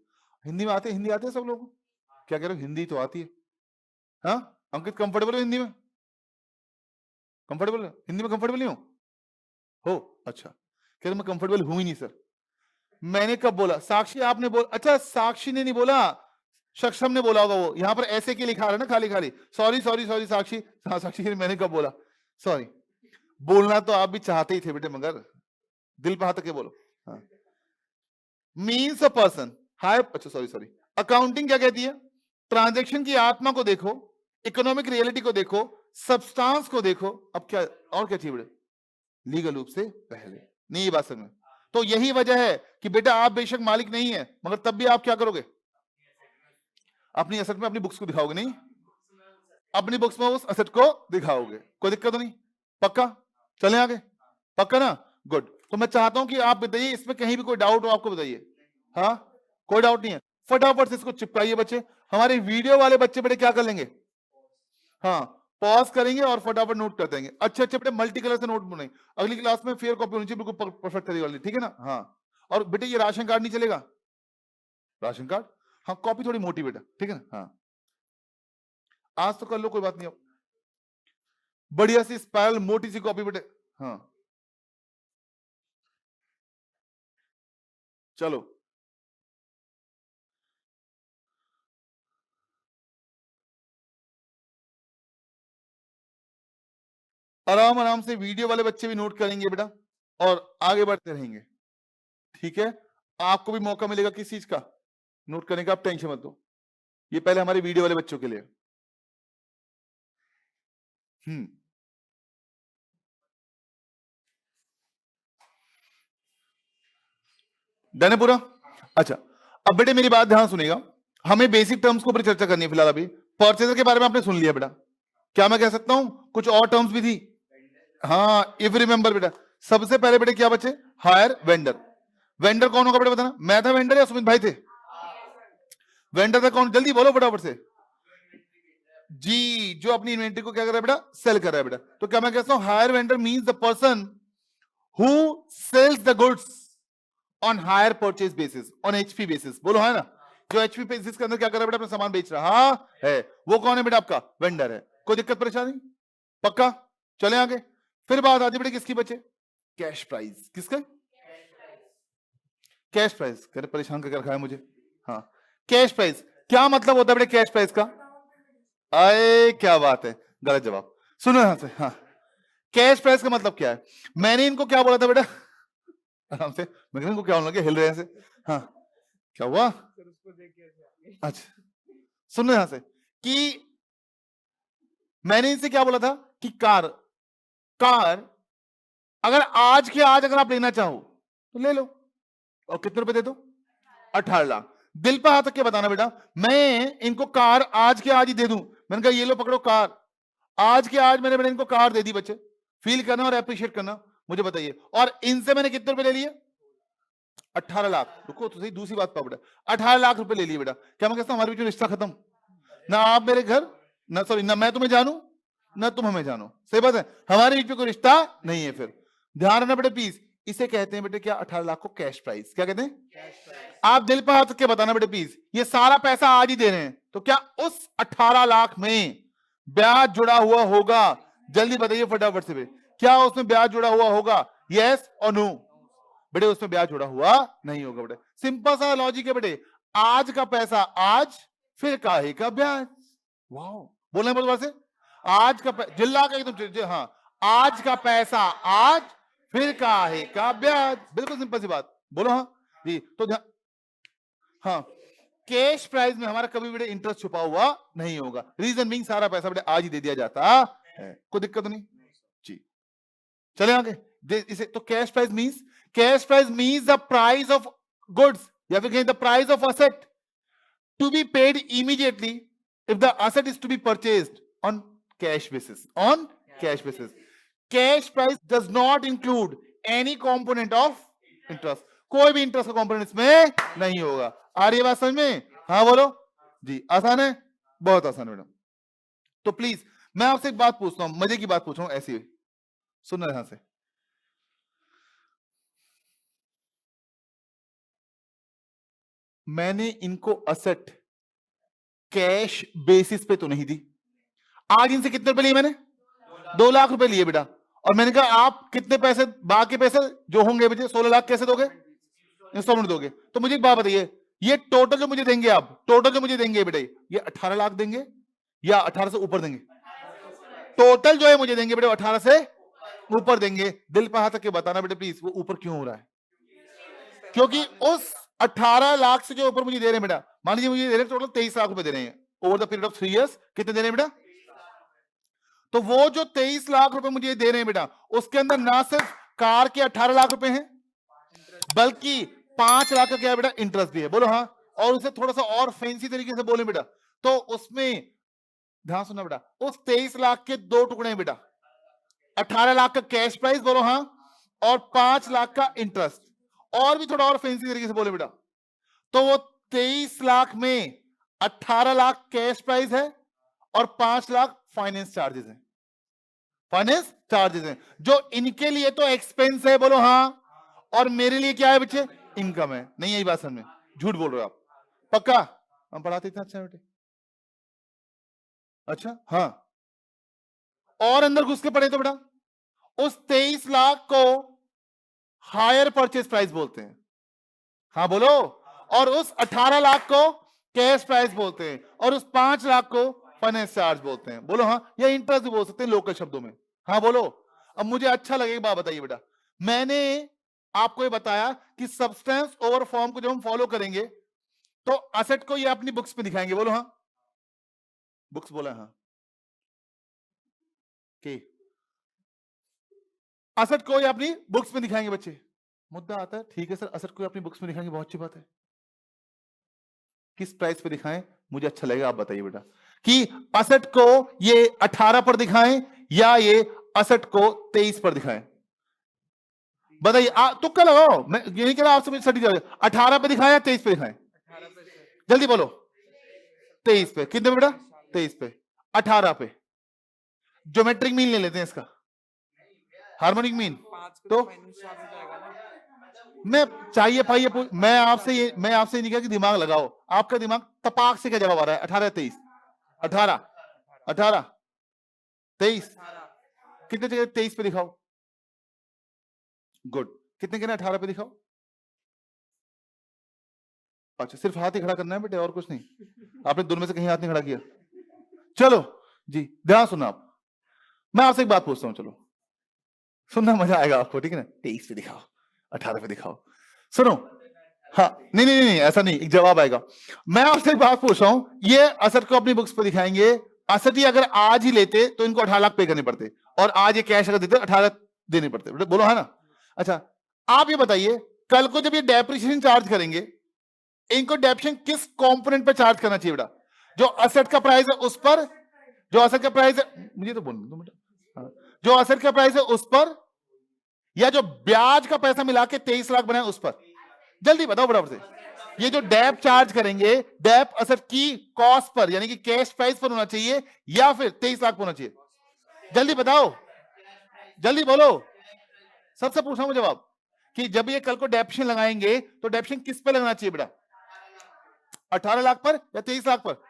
हिंदी में आती है, हिंदी आती है सब लोगों को? क्या कह रहे हो, हिंदी तो आती है? हाँ अंकित कंफर्टेबल हो हिंदी में? कंफर्टेबल हिंदी में कंफर्टेबल नहीं हो? अच्छा कह रहे मैं कंफर्टेबल हूं ही नहीं सर। मैंने कब बोला? साक्षी आपने बोला? अच्छा साक्षी ने नहीं बोला, सक्षम ने बोला होगा, वो यहाँ पर ऐसे के लिखा है ना खाली खाली। सॉरी सॉरी सॉरी साक्षी, हाँ साक्षी मैंने कब बोला, सॉरी। बोलना तो आप भी चाहते ही थे बेटे, मगर दिल पे हाथ के बोलो। हाँ मीन्स अ पर्सन हायर, अच्छा सॉरी सॉरी। अकाउंटिंग क्या कहती है, ट्रांजैक्शन की आत्मा को देखो, इकोनॉमिक रियलिटी को देखो, सब्सटेंस को देखो। अब क्या और क्या चाहिए बेटे, लीगल रूप से पहले। नहीं ये बात समझ में? तो यही वजह है कि बेटा आप बेशक मालिक नहीं है, मगर तब भी आप क्या करोगे, अपनी एसेट में अपनी बुक्स को दिखाओगे, नहीं अपनी बुक्स में उस एसेट को दिखाओगे, कोई दिक्कत तो नहीं, पक्का, चलें आगे, पक्का ना, गुड। तो मैं चाहता हूं कि आप बताइए, इसमें कहीं भी कोई डाउट हो आपको बताइए, हाँ कोई डाउट नहीं है, फटाफट से इसको चिपकाइए बच्चे। हमारे वीडियो वाले बच्चे बेटे क्या कर लेंगे, हाँ पॉज करेंगे और फटाफट नोट कर देंगे, अच्छे अच्छे बेटे मल्टी कलर से नोट बनाएंगे, अगली क्लास में फेयर कॉपी होनी चाहिए बिल्कुल परफेक्ट तरीके वाली, ठीक है ना, हाँ। और बेटे ये राशन कार्ड नहीं चलेगा, राशन कार्ड, हाँ कॉपी थोड़ी मोटी बेटा, ठीक है ना, हाँ आज तो कर लो कोई बात नहीं, अब बढ़िया सी स्पाइरल मोटी सी कॉपी बेटे, हाँ चलो आराम आराम से वीडियो वाले बच्चे भी नोट करेंगे बेटा और आगे बढ़ते रहेंगे, ठीक है। आपको भी मौका मिलेगा किस चीज का, नोट करने का, आप टेंशन मत लो, ये पहले हमारे वीडियो वाले बच्चों के लिए। डन है पूरा, अच्छा। अब बेटे मेरी बात ध्यान सुनेगा, हमें बेसिक टर्म्स के ऊपर चर्चा करनी है फिलहाल, अभी परचेजर के बारे में आपने सुन लिया बेटा, क्या मैं कह सकता हूं कुछ और टर्म्स भी थी, हाँ इफ रिमेंबर बेटा, सबसे पहले बेटे क्या बचे, हायर वेंडर, वेंडर कौन होगा बेटा बताना, मैं था वेंडर या सुमित भाई थे, वेंडर था कौन, जल्दी बोलो फटाफट से जी, जो अपनी इन्वेंटरी को क्या कर रहा है बेटा, सेल कर रहा है बेटा। तो क्या मैं कहता हूं hire vendor means the person who sells the goods on hire purchase basis, on HP basis, बोलो है ना, जो एचपी बेसिस के अंदर क्या कर रहा है बेटा, अपना सामान बेच रहा है, वो कौन है बेटा, आपका वेंडर है, कोई दिक्कत परेशानी, पक्का, चले आगे। फिर बात आती बेटा किसकी बचे, कैश प्राइस, किसका, कैश प्राइस, कह रहे परेशान करके रखा है मुझे, हाँ कैश प्राइस, क्या मतलब होता है बेटा कैश प्राइस का, अरे क्या बात है, गलत जवाब, सुनो यहां से, हाँ कैश प्राइस का मतलब क्या है, मैंने इनको क्या बोला था बेटा, आराम से, मैं इनको क्या होने लगे, हिल रहे हैं से, हाँ क्या हुआ, अच्छा सुनो यहां से कि मैंने इनसे क्या बोला था कि कार, कार अगर आज के आज अगर आप लेना चाहो तो ले लो, और कितने रुपए दे दो, 18 लाख, दिल पे हाथ रख के बताना बेटा, मैं इनको कार आज के आज ही दे दूं, मैंने कहा ये लो पकड़ो कार, आज के आज मैंने इनको कार दे दी, बच्चे फील करना और अप्रिशिएट करना, मुझे बताइए, और इनसे मैंने कितने रुपए ले लिए, 18 लाख, रुको तो सही, दूसरी बात बेटा, 18 लाख रुपए ले लिए बेटा, क्या मैं कहता हूं हमारे बीच में रिश्ता खत्म, ना आप मेरे घर, ना सॉरी ना मैं तुम्हें जानू ना तुम हमें जानो, सही बात है, हमारे बीच में कोई रिश्ता नहीं है, फिर ध्यान रखना बेटे प्लीज, इसे कहते हैं बेटे क्या, 18 लाख को कैश प्राइस, क्या कहते हैं, आप दिल पर हाथ के बताना बेटे प्लीज, ये सारा पैसा आज ही दे रहे हैं, तो क्या उस 18 लाख में ब्याज जुड़ा हुआ होगा, जल्दी बताइए फटाफट से बेटे, क्या उसमें ब्याज जुड़ा हुआ होगा, यस और नो, बेटे उसमें ब्याज जुड़ा हुआ नहीं होगा बेटे, सिंपल सा लॉजिक है बेटे, आज का पैसा आज, फिर काहे का ब्याज, वाह बोलना बहुत बार से, आज का जिल्ला का एकदम, हाँ आज का पैसा आज, फिर काहे का ब्याज, बिल्कुल सिंपल सी बात, बोलो हाँ जी, तो हाँ कैश प्राइस में हमारा कभी बेटे इंटरेस्ट छुपा हुआ नहीं होगा, रीजन बीइंग सारा पैसा बेटे आज ही दे दिया जाता है, कोई दिक्कत तो नहीं जी, चले आगे, इसे तो cash price means the price of goods, या फिर the price of asset to be paid immediately if the asset is to be purchased on cash basis, on cash basis, cash price does not include any component of interest, कोई भी interest का component इसमें नहीं होगा, आ रही है बात समझ में, हाँ बोलो जी, आसान है, बहुत आसान है मैडम। तो प्लीज मैं आपसे एक बात पूछता हूं, मजे की बात पूछ रहा हूं, ऐसी सुनना यहां से, मैंने इनको असेट कैश बेसिस पे तो नहीं दी, आज इनसे कितने रुपए लिए मैंने, 2 लाख रुपए लिए बेटा, और मैंने कहा आप कितने पैसे, बाकी पैसे जो होंगे मुझे 16 लाख कैसे दोगे, इंस्टॉलमेंट दोगे, तो मुझे एक बात बताइए, ये टोटल जो मुझे देंगे आप, टोटल जो मुझे देंगे बेटे, ये 18 लाख देंगे या 18 से ऊपर देंगे, टोटल जो है मुझे देंगे बेटे 18 से ऊपर देंगे, दिल पर हाथ रख के बताना बेटे प्लीज, वो ऊपर क्यों हो रहा है, क्योंकि उस 18 लाख से जो ऊपर मुझे दे रहे हैं बेटा, मान लीजिए मुझे दे रहे हैं टोटल 23 लाख रुपए दे रहे हैं over the period of 3 years, कितने दे रहे हैं बेटा, तो वो जो 23 लाख रुपए मुझे दे रहे हैं बेटा, उसके अंदर ना सिर्फ कार के 18 लाख रुपए हैं, बल्कि 5 लाख का क्या है बेटा, इंटरेस्ट भी है। बोलो हाँ। और उसे थोड़ा सा और फैंसी तरीके से बोले बेटा, तो उसमें ध्यान सुनना बेटा, उस 23 लाख के 2 टुकड़े हैं बेटा, 18 लाख का कैश प्राइस, बोलो हाँ, और 5 लाख का इंटरेस्ट। और भी थोड़ा और फैंसी तरीके से बोले बेटा, तो वो 23 लाख में 18 लाख कैश प्राइस है और 5 लाख फाइनेंस चार्जेस हैं। फाइनेंस चार्जेस हैं जो इनके लिए तो एक्सपेंस है, बोलो हाँ, और मेरे लिए क्या है बच्चे, इनकम है। नहीं यही बात समझ में, झूठ बोल रहे हो आप, पक्का? हम पढ़ाते इतना अच्छा बेटे। अच्छा हाँ, और अंदर घुस के पढ़े तो बेटा, उस 23 लाख को हायर परचेज प्राइस बोलते हैं, हाँ बोलो, और उस 18 लाख को कैश प्राइस बोलते हैं, और उस 5 लाख को फाइनेंस चार्ज बोलते हैं, बोलो हाँ, या इंटरेस्ट भी बोल सकते हैं लोकल शब्दों में, हाँ बोलो। अब मुझे अच्छा लगेगा, बात बताइए बेटा, मैंने आपको ये बताया कि सब्सटेंस ओवर फॉर्म को जब हम फॉलो करेंगे तो असेट को ये अपनी बुक्स पे दिखाएंगे, बोलो हाँ, बुक्स बोला हाँ, कि असेट को ये अपनी बुक्स में दिखाएंगे बच्चे। मुद्दा आता है, ठीक है सर, असेट को अपनी बुक्स में दिखाएंगे, बहुत अच्छी बात है, किस प्राइस पे दिखाएं, मुझे अच्छा लगेगा, आप बताइए बेटा, कि असेट को ये 18 पर दिखाएं या ये असेट को 23 पर दिखाएं, बताइए। तुक्का लगाओ, मैं ये नहीं कह रहा आपसे सटीक, 18 पे दिखाएं या 23 पे दिखाएं, जल्दी बोलो। 23 पे, कितने बेटा, 23 पे, 18 पे, ज्योमेट्रिक मीन ले लेते हैं इसका, हार्मोनिक मीन, तो मैं चाहिए पाइए, मैं आपसे नहीं कहा कि दिमाग लगाओ, आपका दिमाग तपाक से क्या जवाब आ रहा है, 18 23, 18 18 23, कितने जगह 23 पे दिखाओ, गुड, कितने कहना 18 पे दिखाओ, अच्छा सिर्फ हाथ ही खड़ा करना है बेटे, और कुछ नहीं, आपने दोनों में से कहीं हाथ नहीं खड़ा किया, चलो जी ध्यान सुनना आप, मैं आपसे एक बात पूछता हूं, चलो सुनना, मजा आएगा आपको, ठीक है ना, 23 पे दिखाओ, 18 पे दिखाओ, सुनो, हाँ नहीं नहीं नहीं ऐसा नहीं, एक जवाब आएगा। मैं आपसे एक बात पूछ रहा हूं, ये असद को अपनी बुक्स पे दिखाएंगे, असद ही अगर आज ही लेते तो इनको 18 लाख पे करने पड़ते, और आज ये कैश अगर देते 18 देने पड़ते, बोलो है ना। अच्छा आप ये बताइए, कल को जब ये डेप्रिसिएशन चार्ज करेंगे, इनको डेप्रिसिएशन किस कंपोनेंट पे चार्ज करना चाहिए बेटा, जो असेट का प्राइस है उस पर, जो असेट का प्राइस है, मुझे तो बोलने दो बेटा, जो असेट का प्राइस है उस पर, या जो ब्याज का पैसा मिला के 23 लाख बनाए उस पर, जल्दी बताओ बराबर से। ये जो डेप चार्ज करेंगे, डेप असेट की कॉस्ट पर यानी कि कैश प्राइस पर होना चाहिए या फिर 23 लाख पर होना चाहिए, जल्दी बताओ, जल्दी बोलो, सबसे पूछा हूं जवाब, कि जब ये कल को डेप्शन लगाएंगे तो डेप्शन किस पे लगना चाहिए बेटा, 18 लाख पर या 23 लाख पर,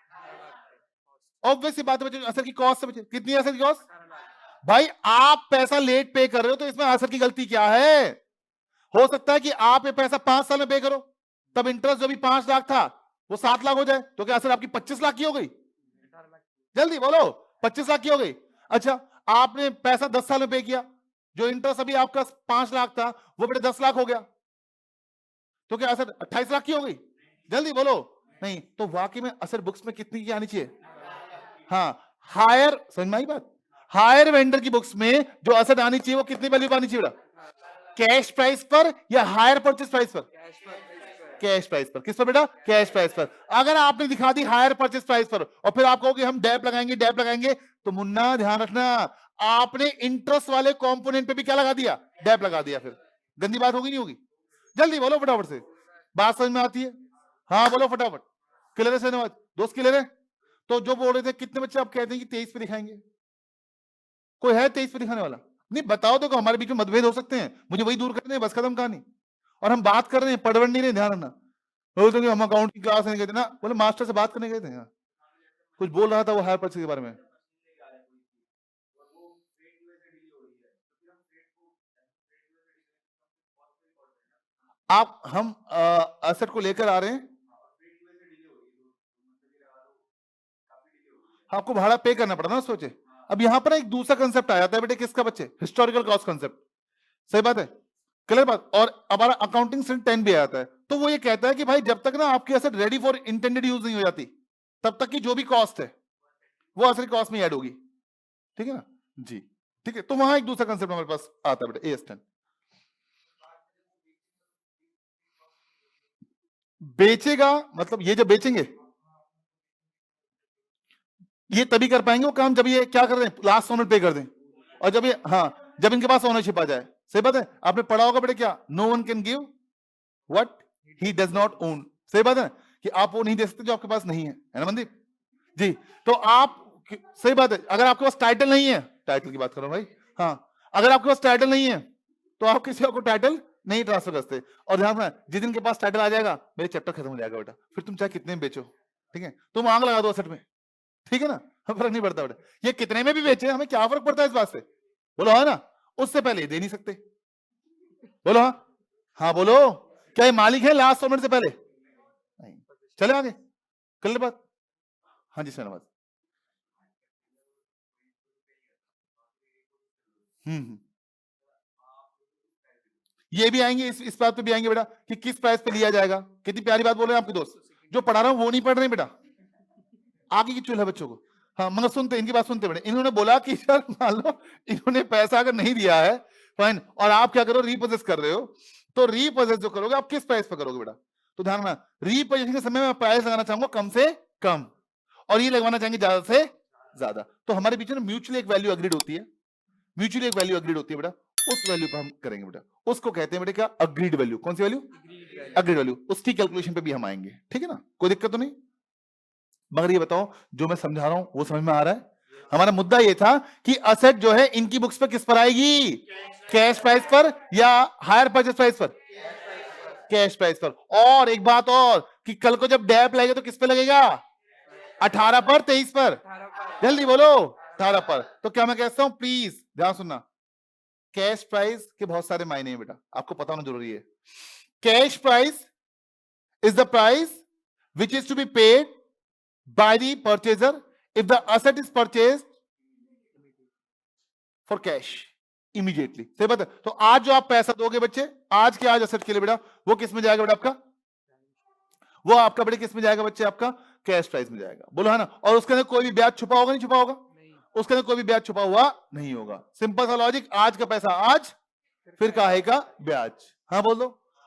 ऑब्वियस बात है, असर की कॉस्ट से बचे, कितनी असर की कॉस्ट, भाई आप पैसा लेट पे कर रहे हो तो इसमें असर की गलती क्या है, हो सकता है कि आप ये पैसा 5 साल में पे करो, तब इंटरेस्ट जो भी 5 लाख था वो 7 लाख हो जाए, तो क्या असर आपकी 25 लाख की हो गई, जल्दी बोलो, 25 लाख की हो गई। अच्छा आपने पैसा 10 साल में पे किया, जो इंटरेस्ट अभी आपका 5 लाख था वो बेटे 10 लाख हो गया, तो क्या असर 28 लाख की हो गई, जल्दी बोलो। नहीं तो वाकई में असर बुक्स में कितनी की आनी चाहिए, हाँ हायर, समझ में आई बात, हायर वेंडर की बुक्स में जो असर आनी चाहिए वो कितनी वैल्यू आनी चाहिए बेटा, कैश प्राइस पर या हायर परचेज प्राइस पर, कैश प्राइस पर, किस पर बेटा, कैश प्राइस पर। अगर आपने दिखा दी हायर परचेज प्राइस पर और फिर आप कहोगे हम डेप लगाएंगे, डेप लगाएंगे, तो मुन्ना ध्यान रखना, आपने इंटरेस्ट वाले कंपोनेंट पे भी क्या लगा दिया, डेप लगा दिया, फिर गंदी बात होगी नहीं होगी, जल्दी बोलो फटाफट से, बात समझ में आती है, हाँ बोलो फटाफट, क्लियर है धन्यवाद दोस्त, क्लियर है। तो जो बोल रहे थे कितने बच्चे आप कहते हैं कि 23 पे दिखाएंगे, कोई है 23 पे दिखाने वाला, नहीं बताओ तो, हमारे बीच में मतभेद हो सकते हैं, मुझे वही दूर करने हैं, बस खत्म कहानी, और हम बात कर रहे हैं, पढ़ नहीं रहे, ध्यान रखना, बोलते कि हम अकाउंट की क्लास में गए थे ना, बोले मास्टर से बात करने गए थे, हाँ कुछ बोल रहा था वो हायर परचेज के बारे में, आप हम असेट को लेकर आ रहे हैं, आपको भाड़ा पे करना पड़ा ना, सोचे। अब यहां पर एक दूसरा कंसेप्ट आ जाता है बेटे, किसका बच्चे, हिस्टोरिकल कॉस्ट कंसेप्ट, सही बात है, क्लियर बात, और हमारा अकाउंटिंग सेंस 10 भी आता है, तो वो ये कहता है कि भाई जब तक ना आपकी asset ready for intended use नहीं हो जाती, तब तक की जो भी कॉस्ट है वो असली कॉस्ट में ऐड होगी, ठीक है ना जी, ठीक है, तो वहां एक दूसरा कंसेप्ट हमारे पास आता है बेटा, AS10। बेचेगा मतलब ये जब बेचेंगे ये तभी कर पाएंगे वो काम जब ये क्या कर दें, लास्ट इंस्टॉलमेंट पे कर दें, और जब ये जब इनके पास ओनरशिप आ जाए। सही बात है, आपने पढ़ा होगा बेटे क्या, no one can give what he does not own. सही बात है कि आप वो नहीं दे सकते जो आपके पास नहीं है ना मनदीप जी। तो आप सही बात है, अगर आपके पास टाइटल नहीं है, टाइटल की बात कर रहा हूं भाई, अगर आपके पास टाइटल नहीं है तो आप किसी को टाइटल नहीं ट्रांसफर कर सकते। और ध्यान रखना, जिस दिन के पास टाइटल आ जाएगा मेरे चैप्टर खत्म हो जाएगा बेटा, फिर तुम चाहे कितने में बेचो, ठीक है, तुम आग लगा दो असेट में, ठीक है ना, फर्क नहीं पड़ता बेटा, ये कितने में भी बेचे हमें क्या फर्क पड़ता है इस बात से, बोलो है ना, उससे पहले दे नहीं सकते, बोलो हाँ बोलो, क्या ये मालिक है लास्ट इंस्टॉलमेंट से पहले नहीं। चले आगे कर ले बात। हाँ जी सर, ये भी आएंगे, इस बात पे भी आएंगे बेटा कि किस प्राइस पे लिया जाएगा। कितनी प्यारी बात बोल रहे हैं आपके दोस्त, जो पढ़ा रहा हूं वो नहीं पढ़ रहे बेटा, आगे की चूल है बच्चों को। हाँ मगर सुनते, इनकी बात सुनते बेटा, इन्होंने बोला कि सर मान लो इन्होंने पैसा अगर नहीं दिया है फाइन, और आप क्या करो रीपोजेस कर रहे हो, तो रीपोजेस जो करोगे आप किस प्राइस पे करोगे बेटा, तो ध्यान रखना रीपोजेशन के समय में प्राइस लगाना चाहूंगा कम से कम, और ये लगवाना चाहेंगे ज्यादा से ज्यादा। तो हमारे बीच में म्यूचुअली एक वैल्यू अग्रीड होती है, म्यूचुअली एक वैल्यू अग्रीड होती है बेटा, उस वैल्यू पर हम करेंगे बेटा, उसको कहते हैं बेटा क्या, अग्रीड वैल्यू। कौन सी वैल्यू, अग्रीड वैल्यू, उसकी कैलकुलेशन पे भी हम आएंगे, ठीक है ना, कोई दिक्कत तो नहीं। मगर ये बताओ जो मैं समझा रहा हूं वो समझ में आ रहा है। हमारा मुद्दा ये था कि असेट जो है इनकी बुक्स पे किस पर आएगी, कैश प्राइस पर या हायर परचेज प्राइस पर, कैश प्राइस पर। और एक बात और कि कल को जब डैप लगेगा तो किस पे लगेगा, 18 पर 23 पर, जल्दी बोलो 18 पर। तो क्या मैं कहता हूं, प्लीज ध्यान सुनना, कैश प्राइस के बहुत सारे मायने हैं बेटा, आपको पता होना जरूरी है। Cash price is the price which is to be paid by the purchaser if the asset is purchased for cash immediately. सही बात है, तो आज जो आप पैसा दोगे बच्चे, आज के आज असेट के लिए बेटा, वो किस में जाएगा बेटा आपका, वो आपका बेटा किस में जाएगा बच्चे, आपका कैश प्राइस में जाएगा, बोलो है ना। और उसके अंदर कोई भी ब्याज छुपा होगा, नहीं छुपा होगा, उसके अंदर कोई भी ब्याज छुपा हुआ नहीं होगा। सिंपल सा लॉजिक, आज का पैसा आज, फिर काहे का ब्याज, हाँ बोल दो।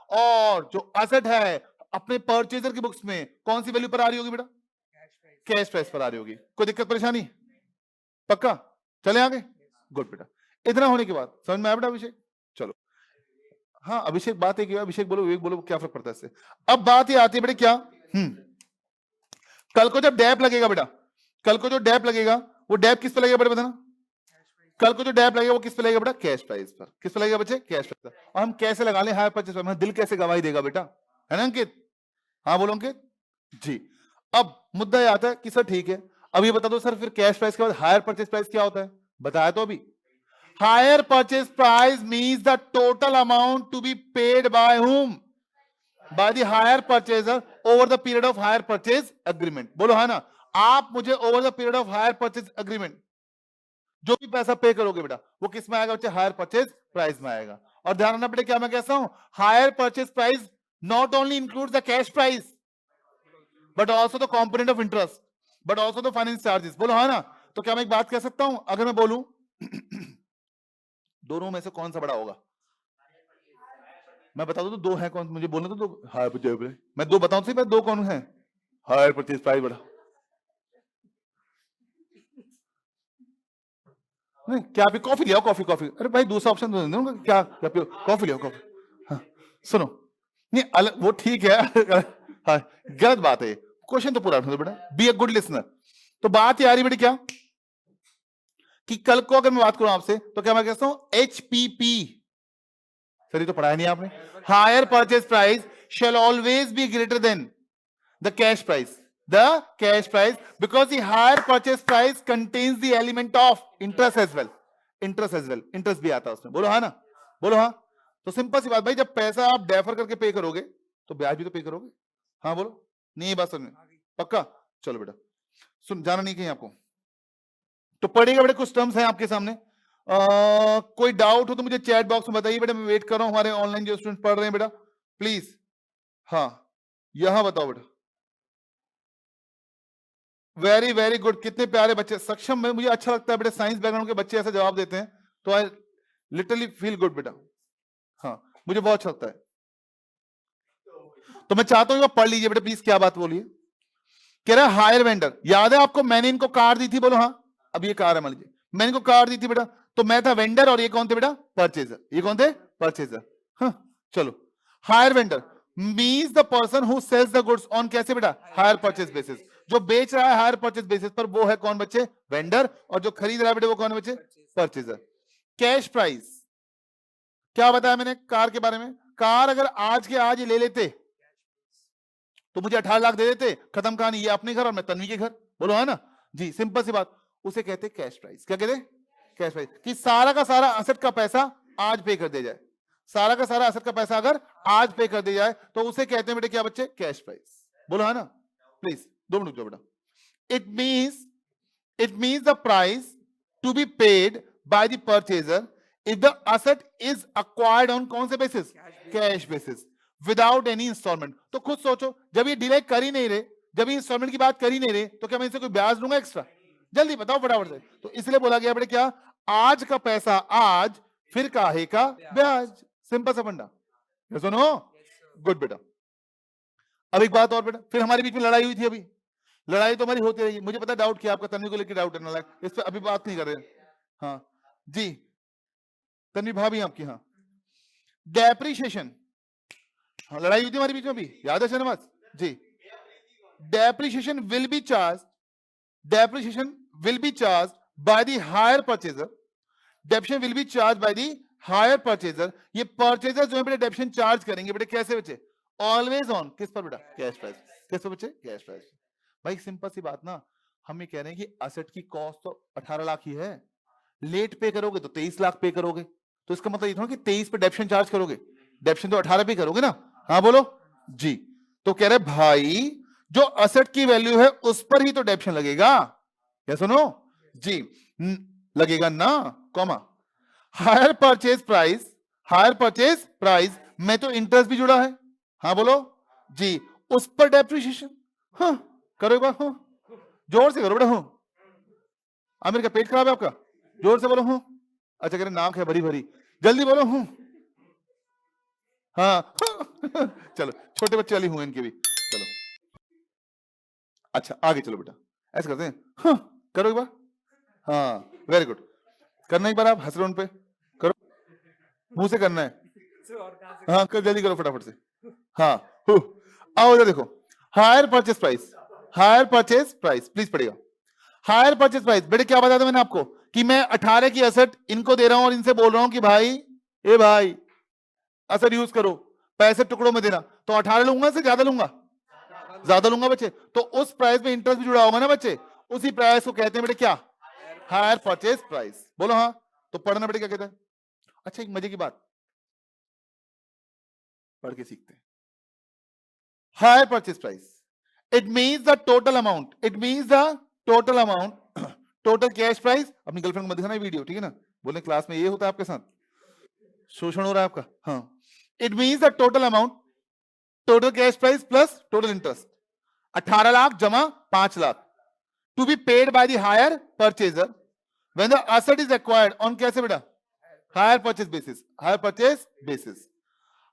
और जो असेट है अपने परचेजर की बुक्स में कौन सी वैल्यू पर आ रही होगी बेटा, कैश प्राइस पर आ रही होगी। कोई दिक्कत परेशानी, पक्का, चले आगे, गुड बेटा। इतना होने के बाद समझ में आया बेटा अभिषेक, चलो हाँ अभिषेक, बात एक अभिषेक बोलो, विवेक बोलो, क्या फर्क पड़ता है इससे। अब बात ये आती है बेटा क्या, कल को जब डैप लगेगा बेटा, कल को जो डैप लगेगा वो डैप किस पे लगेगा बेटा बताना, कल को जो डैप लगेगा वो किस पे लगेगा बेटा, कैश प्राइस पर। किस पे लगेगा बच्चे, कैश प्राइस पर। और हम कैसे लगा लें हायर परचेज पर, दिल कैसे गवाही देगा बेटा, है ना अंकित, हाँ बोलो अंकित जी। अब मुद्दा ये आता है कि सर ठीक है, अब ये बता दो सर फिर कैश प्राइस के बाद हायर परचेज प्राइस क्या होता है, बताया तो अभी। Hire purchase price means the total amount to be paid by whom, by the hire purchaser over the period of hire purchase agreement. बोलो है ना, आप मुझे over the period of hire purchase agreement जो भी पैसा पे करोगे बेटा वो किस में आएगा बच्चे, हायर परचेज प्राइस में आएगा। और ध्यान रखना बेटा क्या मैं कहता हूं, higher purchase price not only includes the cash price but also the component of interest but also the finance charges. बोलो है ना, तो क्या मैं एक बात कह सकता हूं, अगर मैं बोलूं दोनों में से कौन सा बड़ा होगा, मैं बता दूं तो दो है, कौन मुझे बोलना तो दो, हायर परचेज, मैं दो बताऊं सही, दो कौन है, हायर परचेज प्राइस बड़ा, नहीं क्या आप कॉफी ले आओ, कॉफी कॉफी, अरे भाई दूसरा ऑप्शन तो दूंगा, क्या क्या पियो, कॉफी ले आओ कॉफी। हाँ सुनो, नहीं अलग वो ठीक है हाँ गलत बात है, क्वेश्चन तो पूरा बेटा, बी अ गुड लिसनर। तो बात ये आ रही बेटी क्या कि कल को अगर मैं बात करूं आपसे तो क्या मैं कहता हूं HPP, सर ये तो पढ़ाया नहीं आपने, hire purchase price shall always be greater than the cash price, the cash price because the higher purchase price contains the element of interest as well, interest भी आता है उसमें, बोलो हाँ ना, बोलो हाँ। तो सिंपल सी बात भाई, जब पैसा आप डेफर करके पे करोगे तो ब्याज भी तो पे करोगे, हाँ बोलो, नहीं बात समझ में, पक्का। चलो बेटा सुन, जाना नहीं कहीं आपको, तो पढ़ेगा बेटा, कुछ टर्म्स हैं आपके सामने, कोई डाउट हो तो मुझे चैट बॉक्स में बताइए बेटा, मैं वेट कर रहा हूं, हमारे ऑनलाइन जो स्टूडेंट पढ़ रहे हैं बेटा प्लीज, हाँ यहां बताओ बेटा। वेरी वेरी गुड, कितने प्यारे बच्चे सक्षम में, मुझे अच्छा लगता है बेटा साइंस बैकग्राउंड के बच्चे ऐसा जवाब देते हैं, तो आई लिटरली फील गुड बेटा, हाँ मुझे बहुत अच्छा लगता है। तो मैं चाहता हूं पढ़ लीजिए बेटा प्लीज, क्या बात बोलिए। कह रहा है हायर वेंडर, याद है आपको मैंने इनको कार दी थी, बोलो हाँ। अब ये कार है मान लीजिए, मैंने इनको कार दी थी बेटा, तो मैं था वेंडर और ये कौन थे बेटा, परचेजर। ये कौन थे, परचेजर। हाँ चलो, hire vendor means the person who sells the goods on कैसे बेटा, हायर परचेज बेसिस। जो बेच रहा है हायर परचेज बेसिस पर वो है कौन बच्चे, वेंडर, और जो खरीद रहा है बेटे वो कौन बच्चे, परचेजर। कैश प्राइस, क्या बताया मैंने कार के बारे में, कार अगर आज के आज ले लेते तो मुझे 18 लाख दे देते, खत्म कहानी, ये अपने घर और मैं तन्वी के घर, बोलो है ना जी, सिंपल सी बात। उसे कहते कैश प्राइस। क्या कहते, कैश प्राइस, कि सारा का सारा असेट का पैसा आज पे कर दिया जाए, सारा का सारा असेट का पैसा अगर आज पे कर दिया जाए तो उसे कहते हैं बेटे क्या बच्चे, कैश प्राइस, बोलो है ना। प्लीज 2 मिनट बेटा। It means the price to be paid by the purchaser if the asset is acquired on कौन से बेसिस, cash basis, without any installment. तो खुद सोचो, जब ये डिले कर ही नहीं रहे, जब ये इंस्टॉलमेंट की बात कर ही नहीं रहे, तो क्या मैं इनसे कोई ब्याज लूंगा एक्स्ट्रा, जल्दी बताओ फटाफट से। तो इसलिए बोला गया बेटे क्या, आज का पैसा आज, फिर काहे का ब्याज, सिंपल सा फंडा, सुनो गुड बेटा। अब एक बात और बेटा, फिर हमारे बीच में लड़ाई हुई थी, अभी लड़ाई तो हमारी होती रही, मुझे पता डाउट किया आपका, तन्वी को लेकर डाउट है ना, इस पर अभी बात नहीं कर रहे। हाँ जी तन्वी भाभी आपकी, हाँ डेप्रिशिएशन, हाँ लड़ाई हुई थी हमारे बीच में, अभी याद है Shahnawaz ji. Depreciation will be charge, depreciation will be charge by the hire purchaser, depreciation will be charge by the hire purchaser. ये परचेजर जो है बेटा डेप्रिशिएशन चार्ज करेंगे बेटा कैसे बच्चे, ऑलवेज ऑन किस पर बेटा, कैश प्राइस। किस पर बच्चे, कैश प्राइस। भाई सिंपल सी बात ना, हम ये कह रहे हैं कि असेट की कॉस्ट तो 18 लाख ही है, लेट पे करोगे तो 23 लाख पे करोगे, तो इसका मतलब ये थोड़ा कि 23 पे डेप्रिशिएशन चार्ज करोगे, डेप्रिशिएशन तो 18 पे करोगे ना, हाँ बोलो जी। तो कह रहे भाई जो असेट की वैल्यू है उस पर ही तो डेप्रिशिएशन लगेगा, क्या सुनो जी, लगेगा ना, comma higher purchase price, higher purchase price में तो इंटरेस्ट भी जुड़ा है, हाँ बोलो जी, उस पर डेप्रिशिएशन। हाँ करो एक बार, हाँ जोर से करो बेटा, हाँ आमिर का पेट खराब है आपका, जोर से बोलो हूं। अच्छा कह रहे नाक है भरी भरी, जल्दी बोलो हूं। हाँ चलो छोटे बच्चे वाली हूं इनकी भी, चलो अच्छा आगे चलो बेटा, ऐसे करते हैं, हाँ करो एक बार, हाँ वेरी गुड, करना एक बार, आप हंस रहे हो उन पे, करो मुंह से करना है, हाँ कर जल्दी करो फटाफट से, हाँ आओ इधर देखो, higher purchase price, higher purchase price please पढ़ेगा, हायर परचेज प्राइस। बेटे क्या बताया था मैंने आपको कि मैं 18 की असेट इनको दे रहा हूं और इनसे बोल रहा हूं कि भाई ए भाई असेट यूज करो, पैसे टुकड़ों में देना, तो 18 लूंगा से ज्यादा लूंगा, ज्यादा लूंगा बच्चे, तो उस प्राइस में इंटरेस्ट भी जुड़ा होगा ना बच्चे, उसी प्राइस को कहते हैं बेटे क्या, हायर परचेज प्राइस, बोलो हाँ। तो पढ़ना बेटे क्या कहते हैं। अच्छा एक मजे की बात पढ़ के सीखते हैं, hire purchase price it means the total amount, it means the total amount, total cash price. अपनी गर्लफ्रेंड को मत दिखाना वीडियो, ठीक है ना, बोले क्लास में ये होता है आपके साथ, शोषण हो रहा है आपका, हाँ। It means the total amount, total cash price plus total interest, 18 lakh जमा 5 lakh, to be paid by the hire purchaser when the asset is acquired on कैसे बेटा, hire purchase basis, hire purchase basis.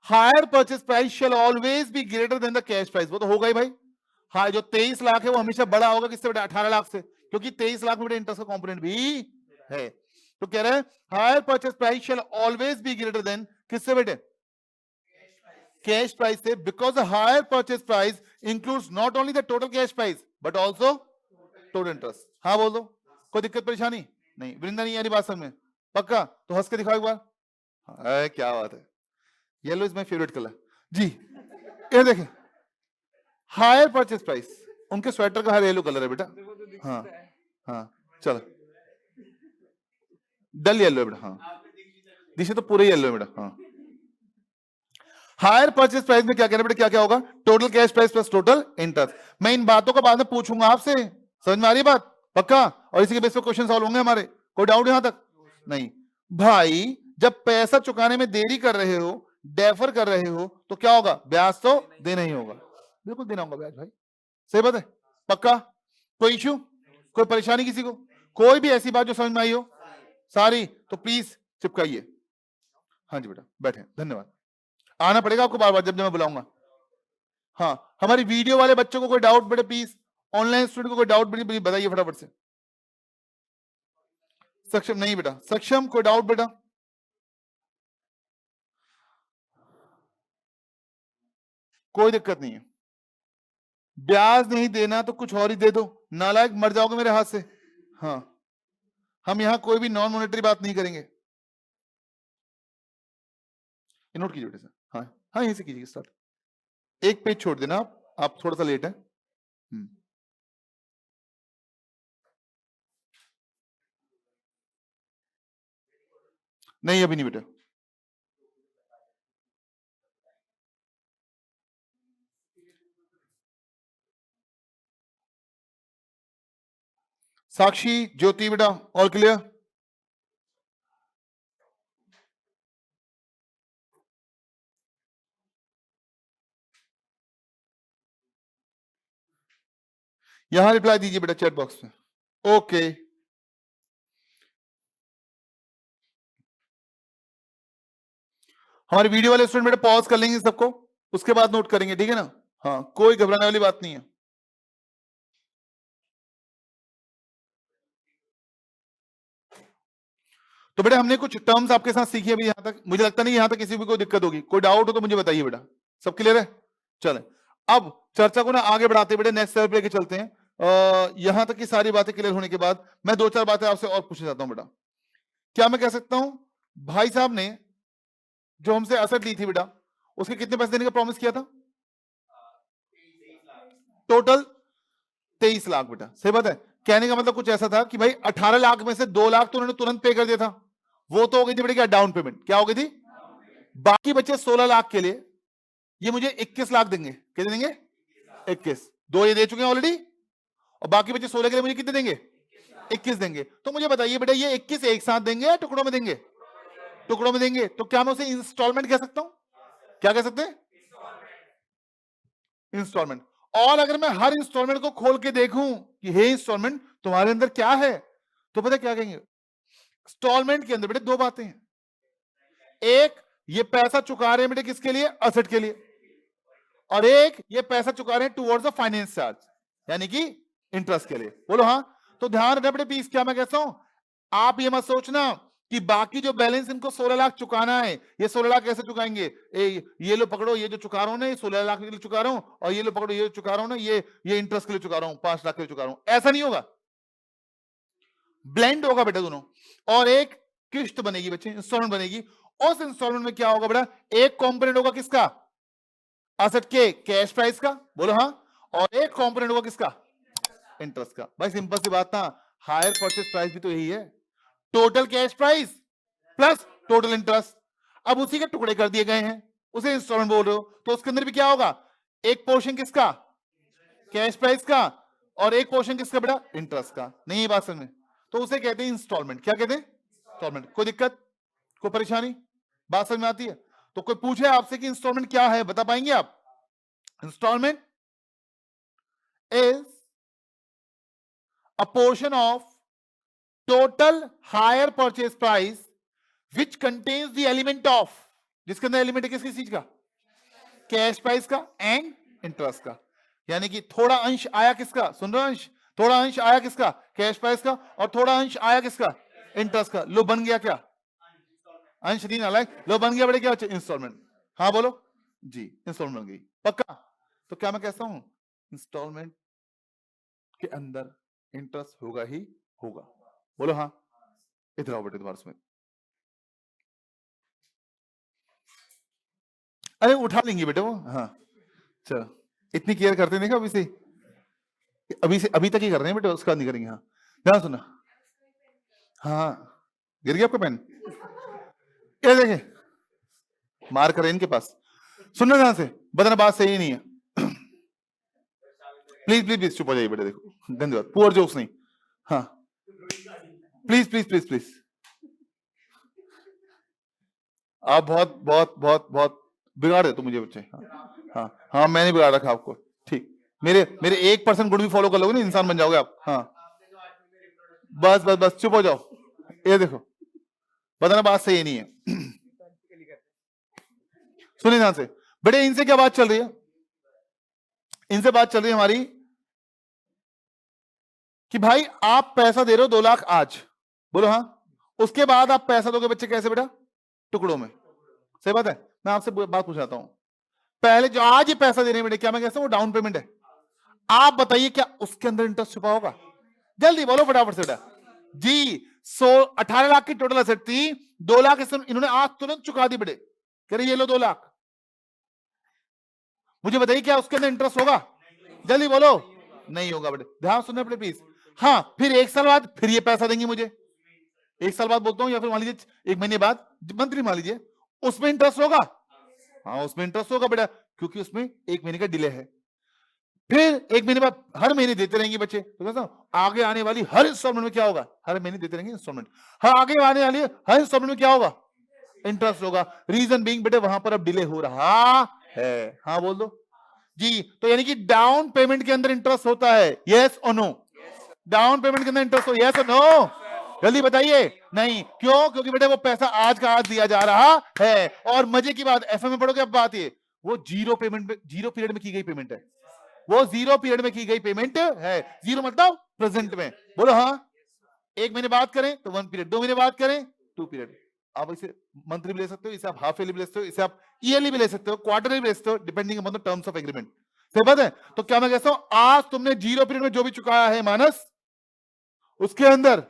Hire purchase price shall always be greater than the cash price, वो तो होगा ही भाई, हाँ जो 23 लाख है वो हमेशा बड़ा होगा किससे बेटा, 18 लाख से, क्योंकि 23 लाख में इंटरेस्ट का कंपोनेंट भी है। तो कह रहे हैं hire purchase price shall always be greater than किससे बेटे, कैश प्राइस से, because hire purchase price includes not only the total cash price but also total interest. हाँ बोल दो, कोई दिक्कत परेशानी नहीं, वृंदा नहीं आ रही बात समझ में, पक्का, तो हंस के दिखाओ एक बार, हाँ, क्या बात है, yellow is my favourite colour जी। ये देखें हायर परचेज प्राइस, उनके स्वेटर का हर येलो कलर है बेटा, हाँ हाँ चलो डल येलो है बेटा, हाँ दिशा तो पूरे येलो है बेटा, हाँ। हायर परचेज प्राइस में क्या कहना बेटा, क्या क्या होगा, total cash price plus total interest. मैं इन बातों को बाद में पूछूंगा आपसे, समझ में आ रही बात, पक्का, और इसी के बेस पे क्वेश्चन सॉल्व होंगे हमारे, कोई डाउट यहां तक नहीं। भाई जब पैसा चुकाने में देरी कर रहे हो, डेफर कर रहे हो, तो क्या होगा, ब्याज तो देना ही होगा, बिल्कुल देना होगा ब्याज भाई, सही बात है, पक्का, कोई इश्यू, कोई परेशानी किसी को, कोई भी ऐसी बात जो समझ में आई हो सारी, तो प्लीज चिपकाइए। हाँ जी बेटा बैठे, धन्यवाद, आना पड़ेगा आपको बार बार जब जब मैं बुलाऊंगा, हाँ, हमारी वीडियो वाले बच्चों को कोई डाउट बेटा प्लीज, ऑनलाइन स्टूडेंट को कोई डाउट बेटा बताइए फटाफट से। सक्षम नहीं बेटा, सक्षम कोई डाउट बेटा? कोई दिक्कत नहीं है, ब्याज नहीं देना तो कुछ और ही दे दो, नालायक मर जाओगे मेरे हाथ से। हाँ, हम यहां कोई भी नॉन मॉनेटरी बात नहीं करेंगे। नोट कीजिए बेटा सर। हाँ हाँ, यहीं से कीजिए स्टार्ट। एक पेज छोड़ देना आप थोड़ा सा लेट है। नहीं अभी नहीं बेटा। साक्षी ज्योति बेटा ऑल क्लियर? यहां रिप्लाई दीजिए बेटा चैट बॉक्स में। ओके, हमारे वीडियो वाले स्टूडेंट बेटा पॉज कर लेंगे सबको, उसके बाद नोट करेंगे, ठीक है ना? हाँ, कोई घबराने वाली बात नहीं है। तो बेटा हमने कुछ टर्म्स आपके साथ सीखी अभी यहां तक, मुझे लगता नहीं यहां तक किसी भी कोई दिक्कत होगी, कोई डाउट हो तो मुझे बताइए बेटा। सब क्लियर है? चले अब चर्चा को ना आगे बढ़ाते बेटा नेक्स्ट लेवल पे लेके चलते हैं। यहां तक की सारी बातें क्लियर होने के बाद मैं दो चार बातें आपसे और पूछना चाहता हूं बेटा। क्या मैं कह सकता हूं भाई साहब ने जो हमसे असर ली थी बेटा, उसके कितने पैसे देने का प्रॉमिस किया था? टोटल 23 लाख बेटा, सही बात है। कहने का मतलब कुछ ऐसा था कि भाई 18 लाख में से 2 लाख तो उन्होंने तुरंत पे कर दिया था, वो तो हो गई थी बेटा क्या डाउन पेमेंट, क्या हो गई थी? बाकी बचे 16 लाख के लिए ये मुझे 21 लाख देंगे, कितने देंगे? 21, दो ये दे चुके हैं ऑलरेडी, और बाकी बचे 16 के लिए मुझे कितने देंगे? 21 देंगे। तो मुझे बताइए बेटा ये 21 एक साथ देंगे या टुकड़ों में देंगे? टुकड़ों में देंगे। तो क्या मैं उसे इंस्टॉलमेंट कह सकता हूं? क्या कह सकते हैं? इंस्टॉलमेंट। और अगर मैं हर इंस्टॉलमेंट को खोल के देखूं कि हे इंस्टॉलमेंट तुम्हारे अंदर क्या है, तो पता क्या कहेंगे? इंस्टॉलमेंट के अंदर बेटे दो बातें हैं, एक ये पैसा चुका रहे हैं बेटे किसके लिए? असेट के लिए, और एक ये पैसा चुका रहे हैं टुवर्ड्स द फाइनेंस चार्ज यानी कि इंटरेस्ट के लिए। बोलो हाँ। तो ध्यान रखना बेटे प्लीज, क्या मैं कहता हूं, आप ये मत सोचना कि बाकी जो बैलेंस इनको 16 लाख चुकाना है, ये 16 लाख कैसे चुकाएंगे? ये लो पकड़ो, ये जो चुका रहा हूं ना, ये 16 लाख के लिए चुका रहा हूं, और ये लो पकड़ो, ये चुका रहा हूं ना, ये इंटरेस्ट के लिए चुका रहा हूं, 5 लाख के लिए चुका रहा हूं। ऐसा नहीं होगा, ब्लेंड होगा बेटा दोनों, और एक किस्त बनेगी बच्चे, इंस्टॉलमेंट बनेगी। उस इंस्टॉलमेंट में क्या होगा बेटा? एक कॉम्पोनेंट होगा किसका? असेट के कैश प्राइस का, बोलो हाँ, और एक कॉम्पोनेंट होगा किसका? इंटरेस्ट का। भाई सिंपल सी बात ना, हायर परचेस प्राइस भी तो यही है, total cash price plus total interest. अब उसी के टुकड़े कर दिए गए हैं, उसे इंस्टॉलमेंट बोल रहे हो, तो उसके अंदर भी क्या होगा? एक पोर्शन किसका? कैश प्राइस का, और एक पोर्शन किसका बेटा? इंटरेस्ट का। नहीं ये बात समझ में? तो उसे कहते हैं इंस्टॉलमेंट। क्या कहते हैं? इंस्टॉलमेंट। कोई दिक्कत, कोई परेशानी, बात समझ में आती है? तो कोई पूछे आपसे कि इंस्टॉलमेंट क्या है, बता पाएंगे आप? Installment is a portion of total hire purchase price which contains the element of, जिसके अंदर एलिमेंट है किसकी चीज का? कैश प्राइस का एंड इंटरेस्ट का। यानी कि थोड़ा अंश आया किसका? सुन रहे हो? अंश, थोड़ा अंश आया किसका? कैश प्राइस का, और थोड़ा अंश आया किसका? इंटरेस्ट का। लो बन गया क्या? अंश नहीं नालायक, लो बन गया बेटे क्या? इंस्टॉलमेंट। हाँ बोलो जी, इंस्टॉलमेंट बन गई पक्का। तो क्या मैं कहता हूं इंस्टॉलमेंट के अंदर इंटरेस्ट होगा ही होगा, बोलो हाँ। इधर आओ बेटे दोबारा में, अरे उठा लेंगे बेटे वो, हाँ चलो, इतनी केयर करते देखा अभी से अभी तक ही कर रहे हैं बेटे, उसका नहीं करेंगे। हाँ ध्यान सुना, हाँ गिर गया आपका पेन, ये देखे मार कर इनके पास। सुनना ध्यान से, बताना बात सही नहीं है। प्लीज प्लीज प्लीज चुप हो जाइए बेटे, देखो धन्यवाद, पुअर जोक्स नहीं। हाँ प्लीज प्लीज प्लीज प्लीज, आप बहुत बहुत बहुत बहुत बिगाड़ रहे तो मुझे बच्चे। हाँ हाँ मैंने बिगाड़ रखा आपको, ठीक। मेरे मेरे 1% गुण भी फॉलो कर लोगे ना, इंसान बन जाओगे आप। हाँ बस बस बस चुप हो जाओ, ये देखो बताना बात सही नहीं है। सुनिए ध्यान से बेटे, इनसे क्या बात चल रही है? इनसे बात चल रही है हमारी कि भाई आप पैसा दे रहे हो 2 लाख आज, बोलो हाँ, उसके बाद आप पैसा दोगे बच्चे कैसे बेटा? टुकड़ों में, सही बात है। मैं आपसे बात पूछाता हूं, पहले जो आज ये पैसा दे रहे हैं बेटे, क्या मैं कहता हूं वो डाउन पेमेंट है, आप बताइए क्या उसके अंदर इंटरेस्ट छुपा होगा? जल्दी बोलो फटाफट से बेटा जी। 18 लाख की टोटल असेट थी, 2 लाख इन्होंने आज तुरंत चुका दी बेटे, कह रहे ये लो 2 लाख, मुझे बताइए क्या उसके अंदर इंटरेस्ट होगा? जल्दी बोलो, नहीं होगा बेटे, ध्यान सुनना बेटे प्लीज। हाँ, फिर 1 साल बाद फिर ये पैसा देंगे मुझे, 1 साल बाद बोलता हूं, या फिर मान लीजिए 1 महीने बाद, मंथली मान लीजिए, उसमें इंटरेस्ट होगा? हाँ उसमें इंटरेस्ट होगा बेटा, क्योंकि उसमें 1 महीने का डिले है। फिर 1 महीने बाद हर महीने देते रहेंगे बच्चे, तो कहता हूं आगे आने वाली हर इंस्टॉलमेंट में क्या होगा? हर महीने देते रहेंगे इंस्टॉलमेंट, हर आगे आने वाली हर इंस्टॉलमेंट में क्या होगा? इंटरेस्ट होगा। रीजन बीइंग बेटे वहां पर अब डिले हो रहा है। हाँ बोल दो जी। तो यानी कि डाउन पेमेंट के अंदर इंटरेस्ट होता है, यस और नो? डाउन पेमेंट के अंदर इंटरेस्ट हो, यस और नो? जल्दी बताइए। नहीं, क्यों? क्योंकि बेटे वो पैसा आज का आज दिया जा रहा है। और मजे की बात, एफए में पढ़ोगे अब बात, ये वो जीरो पेमेंट में, जीरो पीरियड में की गई पेमेंट है, वो जीरो पीरियड में की गई पेमेंट है। जीरो मतलब प्रेजेंट में, बोलो हाँ। 1 महीने बात करें तो 1 पीरियड, 2 महीने बात करें 2 पीरियड। आप इसे मंथली भी ले सकते हो, इसे आप हाफ ईयरली भी ले सकते हो, इसे आप ईयरली भी ले सकते हो, क्वार्टरली भी ले सकते हो, depending upon the terms of agreement. सही बात है। तो क्या मैं कहता हूं आज तुमने जीरो पीरियड में जो भी चुकाया है मानस, उसके अंदर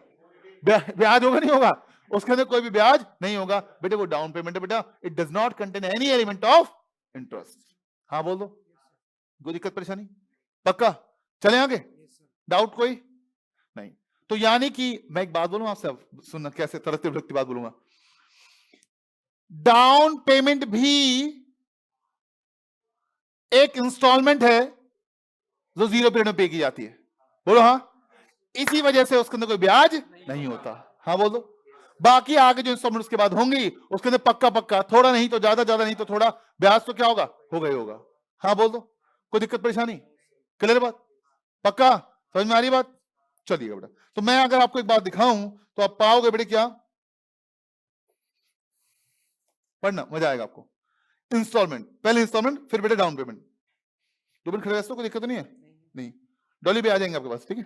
ब्याज होगा नहीं होगा? उसके अंदर कोई भी ब्याज नहीं होगा बेटे, वो डाउन पेमेंट है बेटा, it does not contain any element of interest. हाँ बोल दो, कोई दिक्कत परेशानी? पक्का? चले आगे, डाउट कोई नहीं? तो यानी कि मैं एक बात बोलूं आपसे, सुनना कैसे तरसते भटकती बात बोलूंगा, डाउन पेमेंट भी एक इंस्टॉलमेंट है जो जीरो पीरियड में पे की जाती है, बोलो हाँ। इसी वजह से उसके अंदर कोई ब्याज नहीं होता। हाँ बोल दो। बाकी आगे जो इंस्टॉलमेंट उसके बाद होंगी उसके अंदर पक्का पक्का, थोड़ा नहीं तो ज्यादा, ज्यादा नहीं तो थोड़ा, ब्याज तो क्या होगा? होगा ही होगा। हाँ बोल दो, कोई दिक्कत परेशानी? क्लियर बात? पक्का समझ में आ रही बात? चलिए बेटा, तो मैं अगर आपको एक बात दिखाऊं तो आप पाओगे बेटे क्या? पढ़ना मजा आएगा आपको। इंस्टॉलमेंट, पहले इंस्टॉलमेंट फिर बेटे डाउन पेमेंट। 2 मिनट खड़े रह, कोई दिक्कत नहीं है? नहीं, डॉली भी आ जाएंगे आपके पास, ठीक है?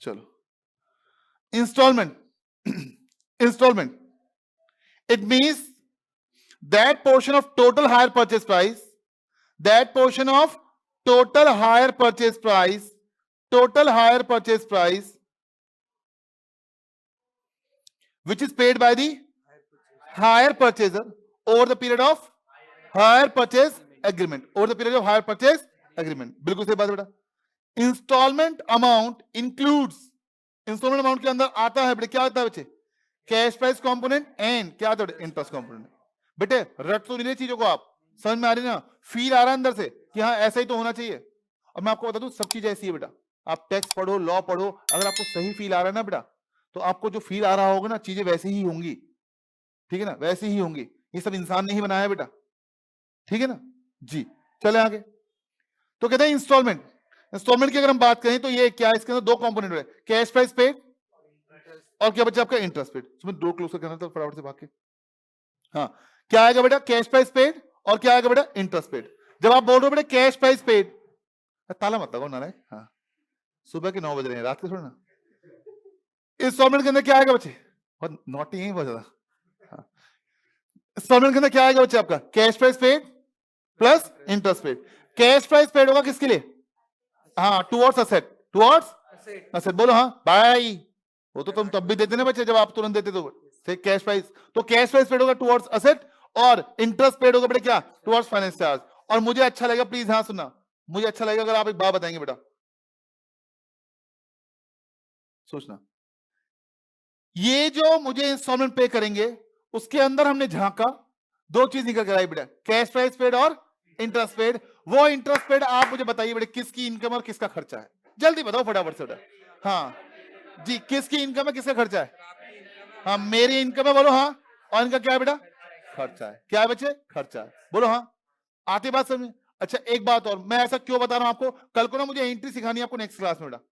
चलो, installment. Installment it means that portion of total hire purchase price, that portion of total hire purchase price, total hire purchase price which is paid by the hire purchaser over the period of hire purchase agreement, over the period of hire purchase agreement। बिल्कुल सही बात बेटा। Installment amount includes, installment amount के अंदर आता है बेटे, क्या आता है बच्चे? कैश प्राइस कंपोनेंट एंड क्या आता है? Interest component. बेटे रट तो नहीं चीजों को, आप समझ में आ रही ना? फील आ रहा है अंदर से कि हाँ ऐसा ही तो होना चाहिए। और मैं आपको बता दूं सब चीज ऐसी है बेटा, आप टेक्स्ट पढ़ो, लॉ पढ़ो, अगर आपको सही फील आ रहा है ना बेटा, तो आपको जो फील आ रहा होगा ना, चीजें वैसे ही होंगी, ठीक है ना? वैसे ही होंगी। ये सब इंसान ने ही बनाया है बेटा, ठीक है ना जी। चले आगे। तो कहते हैं इंस्टॉलमेंट, इंस्टॉलमेंट की अगर हम बात करें तो ये क्या, इसके अंदर 2 कंपोनेंट है, कैश प्राइस पेड और क्या बच्चा आपका? Interest paid. इसमें 2 क्लोज करना था फटाफट से भाग के। हाँ, क्या आएगा बेटा? कैश प्राइस पेड और क्या आएगा बेटा? Interest paid. जब आप बोल रहे हो बेटा कैश प्राइस पेड, ताला मत लगाओ नारायण। हाँ, सुबह के 9 बज रहे हैं, रात के थोड़ा ना। इंस्टॉलमेंट के अंदर क्या आएगा बच्चे? बहुत नॉटी है बहुत ज्यादा। इंस्टॉलमेंट के अंदर क्या आएगा बच्चे आपका? Cash price paid plus interest paid. Cash price paid होगा किसके लिए? हाँ, टुवर्ड्स असेट, टुवर्ड्स असेट। बोलो हाँ भाई, वो तो तुम तब भी देते ना बच्चे जब आप तुरंत देते तो कैश प्राइस। तो कैश प्राइस पेड होगा टुवर्ड्स असेट और इंटरेस्ट पेड होगा बेटा क्या? Towards finance charge. और मुझे अच्छा लगेगा, प्लीज हाँ सुनना, मुझे अच्छा लगेगा अगर आप एक बात बताएंगे बेटा, सोचना, ये जो मुझे इंस्टॉलमेंट पे करेंगे उसके अंदर हमने झांका 2 चीज निकल कर आई बेटा, कैश प्राइस पेड और इंटरेस्ट पेड। वो इंटरेस्ट पेड आप मुझे बताइए बेटा किसकी इनकम और किसका खर्चा है? जल्दी बताओ फटाफट से बेटा। हाँ जी, किसकी इनकम है, किसका खर्चा है? हाँ मेरी इनकम है, बोलो हाँ। और इनका क्या है बेटा? खर्चा है। क्या है बच्चे? खर्चा है। बोलो हाँ, आती बात समझ में? अच्छा एक बात और, मैं ऐसा क्यों बता रहा हूं आपको, कल को ना मुझे एंट्री सिखानी है आपको नेक्स्ट क्लास में बेटा,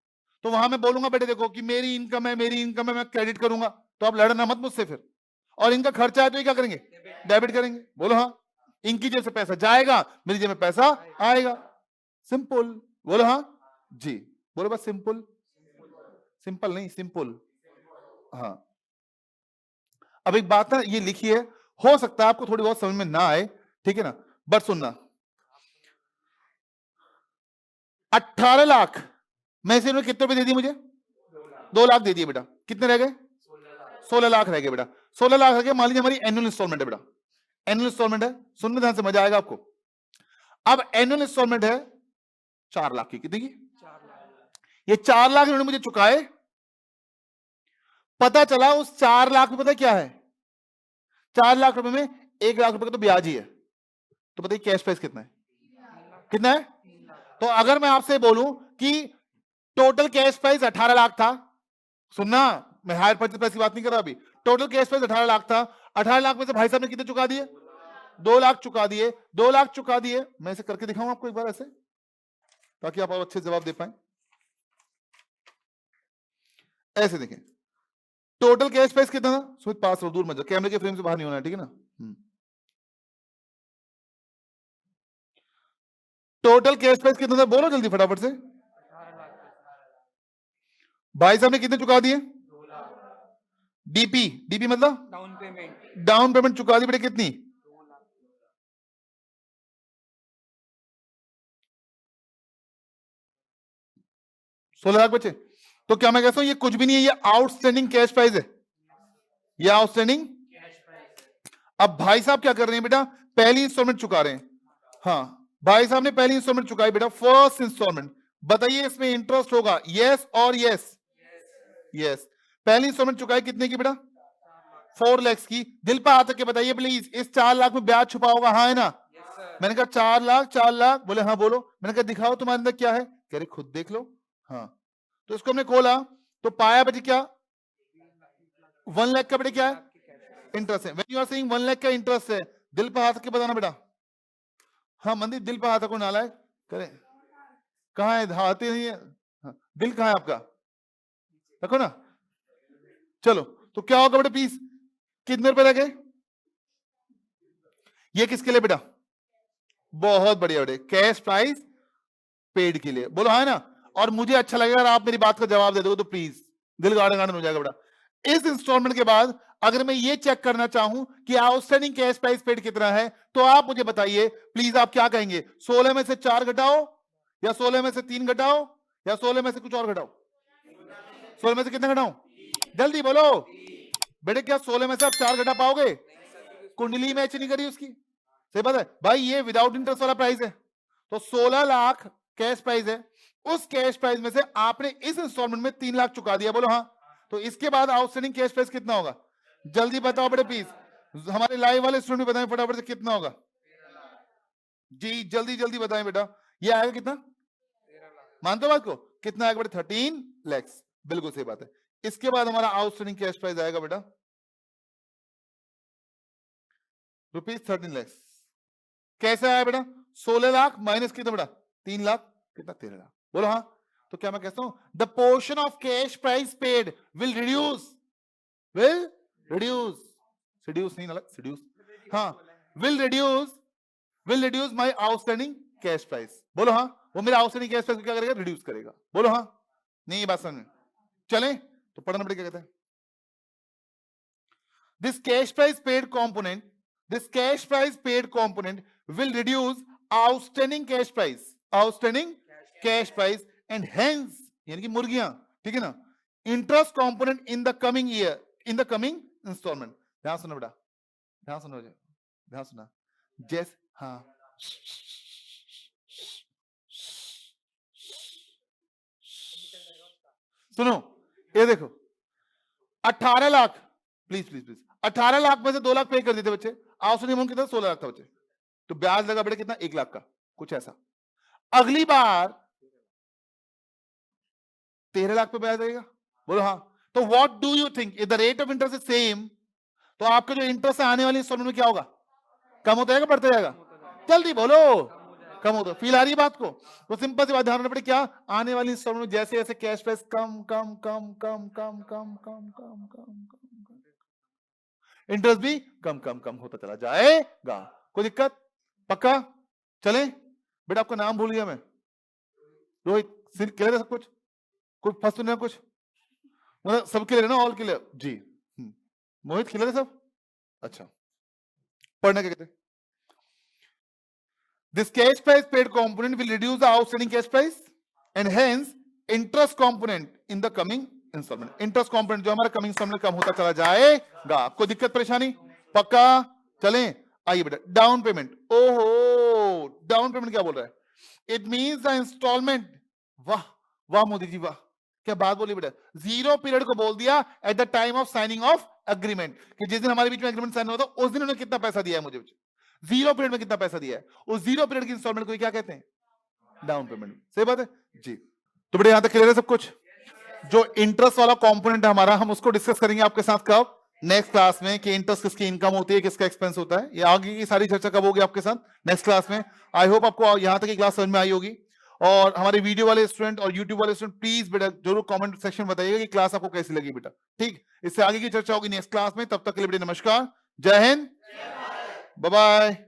तो वहां मैं बोलूंगा बेटे देखो कि मेरी इनकम है, मेरी इनकम है, मैं क्रेडिट करूंगा, तो आप लड़ना मत मुझसे फिर। और इनका खर्चा है तो ये क्या करेंगे? डेबिट करेंगे। बोलो हाँ, इनकी जेब से पैसा जाएगा, मेरी जेब में पैसा आएगा। सिंपल। बोलो हाँ जी, बोलो बस सिंपल, सिंपल नहीं सिंपल। हाँ, अब एक बात ना ये लिखी है, हो सकता है आपको थोड़ी बहुत समझ में ना आए, ठीक है ना, बट सुनना, 18 लाख में से इन्होंने कितने रुपए दे दिए मुझे? 2 लाख दे दिए बेटा, कितने रह गए? 16 लाख रह गए बेटा, 16 लाख रह गए। मान लीजिए हमारी एनुअल इंस्टॉलमेंट है बेटा, एनुअल इंस्टॉलमेंट है, सुनने ध्यान से मजा आएगा आपको। अब एनुअल इंस्टॉलमेंट है 4 लाख की, कितने की? ये 4 लाख इन्होंने मुझे चुकाए, पता चला उस 4 लाख में पता क्या है, 4 लाख रुपए में 1 लाख रुपए का तो ब्याज ही है, तो बताइए कैश प्राइस कितना है? कितना है? तो अगर मैं आपसे बोलूं कि टोटल कैश प्राइस 18 लाख था, सुनना मैं हायर परचेज प्राइस की बात नहीं कर रहा अभी, टोटल कैश प्राइस 18 लाख था, 18 लाख में से भाई साहब ने कितने चुका दिए? 2 लाख चुका दिए, 2 लाख चुका दिए। मैं इसे करके दिखाऊं आपको एक बार ऐसे, ताकि आप अच्छे जवाब दे पाए। ऐसे देखें, टोटल कैश प्राइस कितना था? सुमित पास रहो, दूर मत जाओ, कैमरे के फ्रेम से बाहर नहीं होना है, ठीक है ना। टोटल कैश प्राइस कितना था बोलो जल्दी फटाफट से। भाई साहब ने कितने चुका दिए? डीपी, डीपी मतलब डाउन पेमेंट, डाउन पेमेंट चुका दी बेटे, कितनी? 16 लाख बचे। तो क्या मैं कहता हूं ये कुछ भी नहीं है, ये आउटस्टैंडिंग कैश प्राइस है, ये आउटस्टैंडिंग। अब भाई साहब क्या कर रहे हैं बेटा? पहली इंस्टॉलमेंट चुका रहे हैं। हाँ, भाई साहब ने पहली इंस्टॉलमेंट चुकाई बेटा, फर्स्ट इंस्टॉलमेंट। बताइए इसमें इंटरेस्ट होगा यस और यस? यस। पहली इंस्टॉलमेंट चुकाई कितने की बेटा? 4 लाख की। दिल पे हाथ रख के बताइए प्लीज, इस 4 लाख में ब्याज छुपा होगा, हाँ है ना? मैंने कहा 4 लाख, 4 लाख, बोले हाँ बोलो। मैंने कहा दिखाओ तुम्हारे अंदर क्या है, कह रहे खुद देख लो। हाँ, तो इसको हमने खोला तो पाया बेटे क्या? 1 लाख का बेटे क्या है? इंटरेस्ट है। When you are saying 1 lakh का इंटरेस्ट है, दिल पे हाथ रख के बताना बेटा। हाँ मंदिर, दिल पे हाथ रखो नालायक, करे कहाँ है? हाथ ही नहीं है। हाँ, दिल कहाँ है आपका? रखो ना। चलो, तो क्या होगा बेटा प्लीज, कितने रुपए लगे? ये किसके लिए बेटा? बहुत बढ़िया बेटे, कैश प्राइस पेड के लिए, बोलो हाँ है ना। और मुझे अच्छा लगेगा अगर आप मेरी बात का जवाब दे दो तो प्लीज, दिल गार्डन गार्डन हो जाएगा बेटा। इस इंस्टॉलमेंट के बाद अगर मैं ये चेक करना चाहूं कि आउटस्टैंडिंग कैश प्राइस पेड कितना है, तो आप मुझे बताइए प्लीज, आप क्या कहेंगे? 16 में से 4 घटाओ, या 16 में से 3 घटाओ, या 16 में से कुछ और घटाओ? 16 में से कितना घटाओ? जल्दी बोलो बेटे, क्या 16 में से आप 4 घटा पाओगे? कुंडली मैच नहीं करी उसकी, सही बात है भाई, ये विदाउट इंटरेस्ट वाला प्राइस है। तो 16 लाख कैश प्राइस है, उस कैश प्राइस में से आपने इस इंस्टॉलमेंट में 3 लाख चुका दिया, बोलो हाँ। तो इसके बाद आउटस्टैंडिंग कैश प्राइस कितना होगा? जल्दी बताओ बेटे प्लीज, हमारे लाइव वाले स्टूडेंट भी बताएं फटाफट से, कितना होगा जी? जल्दी जल्दी बताएं बेटा, ये आएगा कितना? मानते हो बात को? कितना आएगा बेटा? 13 लाख, बिल्कुल सही बात है। इसके बाद हमारा आउटस्टैंडिंग कैश प्राइस आएगा बेटा ₹13 लाख। कैसे आया बेटा? 16 लाख माइनस कितना बेटा? 3 लाख, कितना? 13 लाख, बोलो हाँ। तो क्या मैं कहता हूं, the portion of cash price paid will reduce, will reduce, seduce नहीं ना, सिड्यूस, हाँ, will reduce my outstanding cash price, बोलो हाँ। वो मेरा आउटस्टैंडिंग कैश प्राइस क्या करेगा? रिड्यूस करेगा, बोलो हाँ। नहीं ये बात समझ में चले तो पढ़ना पड़ेगा, क्या कहता है? This cash price paid component, this cash price paid component will reduce outstanding cash price and hence यानी कि मुर्गियां, ठीक है ना, interest component in the coming year, in the coming installment। ध्यान सुनो बेटा, ध्यान सुनो, ध्यान सुना, जैस हाँ, सुनो ये देखो, 18 lakh, please please please, 18 lakh में से 2 लाख पे कर देते बच्चे, आउटस्टैंडिंग अमाउंट कितना? 16 लाख था बच्चे, तो ब्याज लगा बेटे कितना? 1 लाख का, कुछ ऐसा। अगली बार 13 लाख पे ब्याज लगेगा, बोलो हाँ। तो what do you think, if the rate of interest is same, तो आपका जो इंटरेस्ट आने वाली इंस्टॉलमेंट में क्या होगा? कम होता जाएगा, बढ़ता जाएगा? जल्दी बोलो, कम होता। फील आ रही है बात को? तो सिंपल सी बात ध्यान रखना पड़े, क्या आने वाली इंस्टॉलमेंट में जैसे जैसे कैश प्राइस कम कम कम कम कम कम कम कम कम कम, इंटरेस्ट भी कम कम कम होता चला जाएगा। कोई दिक्कत? पक्का? चले बेटा, आपका नाम भूल गया मैं, रोहित क्लियर है सब कुछ? कोई फंस तो नहीं है कुछ? मतलब सब क्लियर है ना? ऑल क्लियर जी। मोहित क्लियर है सब? अच्छा, पढ़ने क्या कहते हैं? This cash price paid component will reduce the outstanding cash price and hence interest component in the coming installment. Interest component जो हमारा coming installment कम होता चला जाएगा। कोई दिक्कत परेशानी? पक्का? चलें, आइए बेटा। डाउन पेमेंट, ओहो, डाउन पेमेंट क्या बोल रहा है? It means the installment. वाह वाह मोदी जी वाह, क्या बात बोली बेटा। जीरो पीरियड को बोल दिया at the time of signing off agreement, कि जिस दिन हमारे बीच में एग्रीमेंट साइन हुआ था उस दिन उन्होंने कितना पैसा दिया है मुझे, जीरो पीरियड में कितना पैसा दिया है, उस जीरो पीरियड की इंस्टॉलमेंट को क्या कहते हैं? Down payment. सही बात है जी। तो बेटा यहां तक क्लियर है सब कुछ? जो इंटरेस्ट वाला कंपोनेंट है हमारा, हम उसको डिस्कस करेंगे आपके साथ कब? नेक्स्ट क्लास में, कि इंटरेस्ट किसकी इनकम होती है, किसका एक्सपेंस होता है। ये आगे की सारी चर्चा कब होगी आपके साथ? नेक्स्ट क्लास में। आई होप आपको यहां तक की क्लास समझ में आई होगी। और हमारे वीडियो वाले स्टूडेंट और यूट्यूब वाले स्टूडेंट प्लीज बेटा जरूर कमेंट सेक्शन में बताइएगा कि क्लास आपको कैसी लगी बेटा। ठीक, इससे आगे की चर्चा होगी नेक्स्ट क्लास में। तब तक के लिए बेटा नमस्कार, जय हिंद, बाय बाय।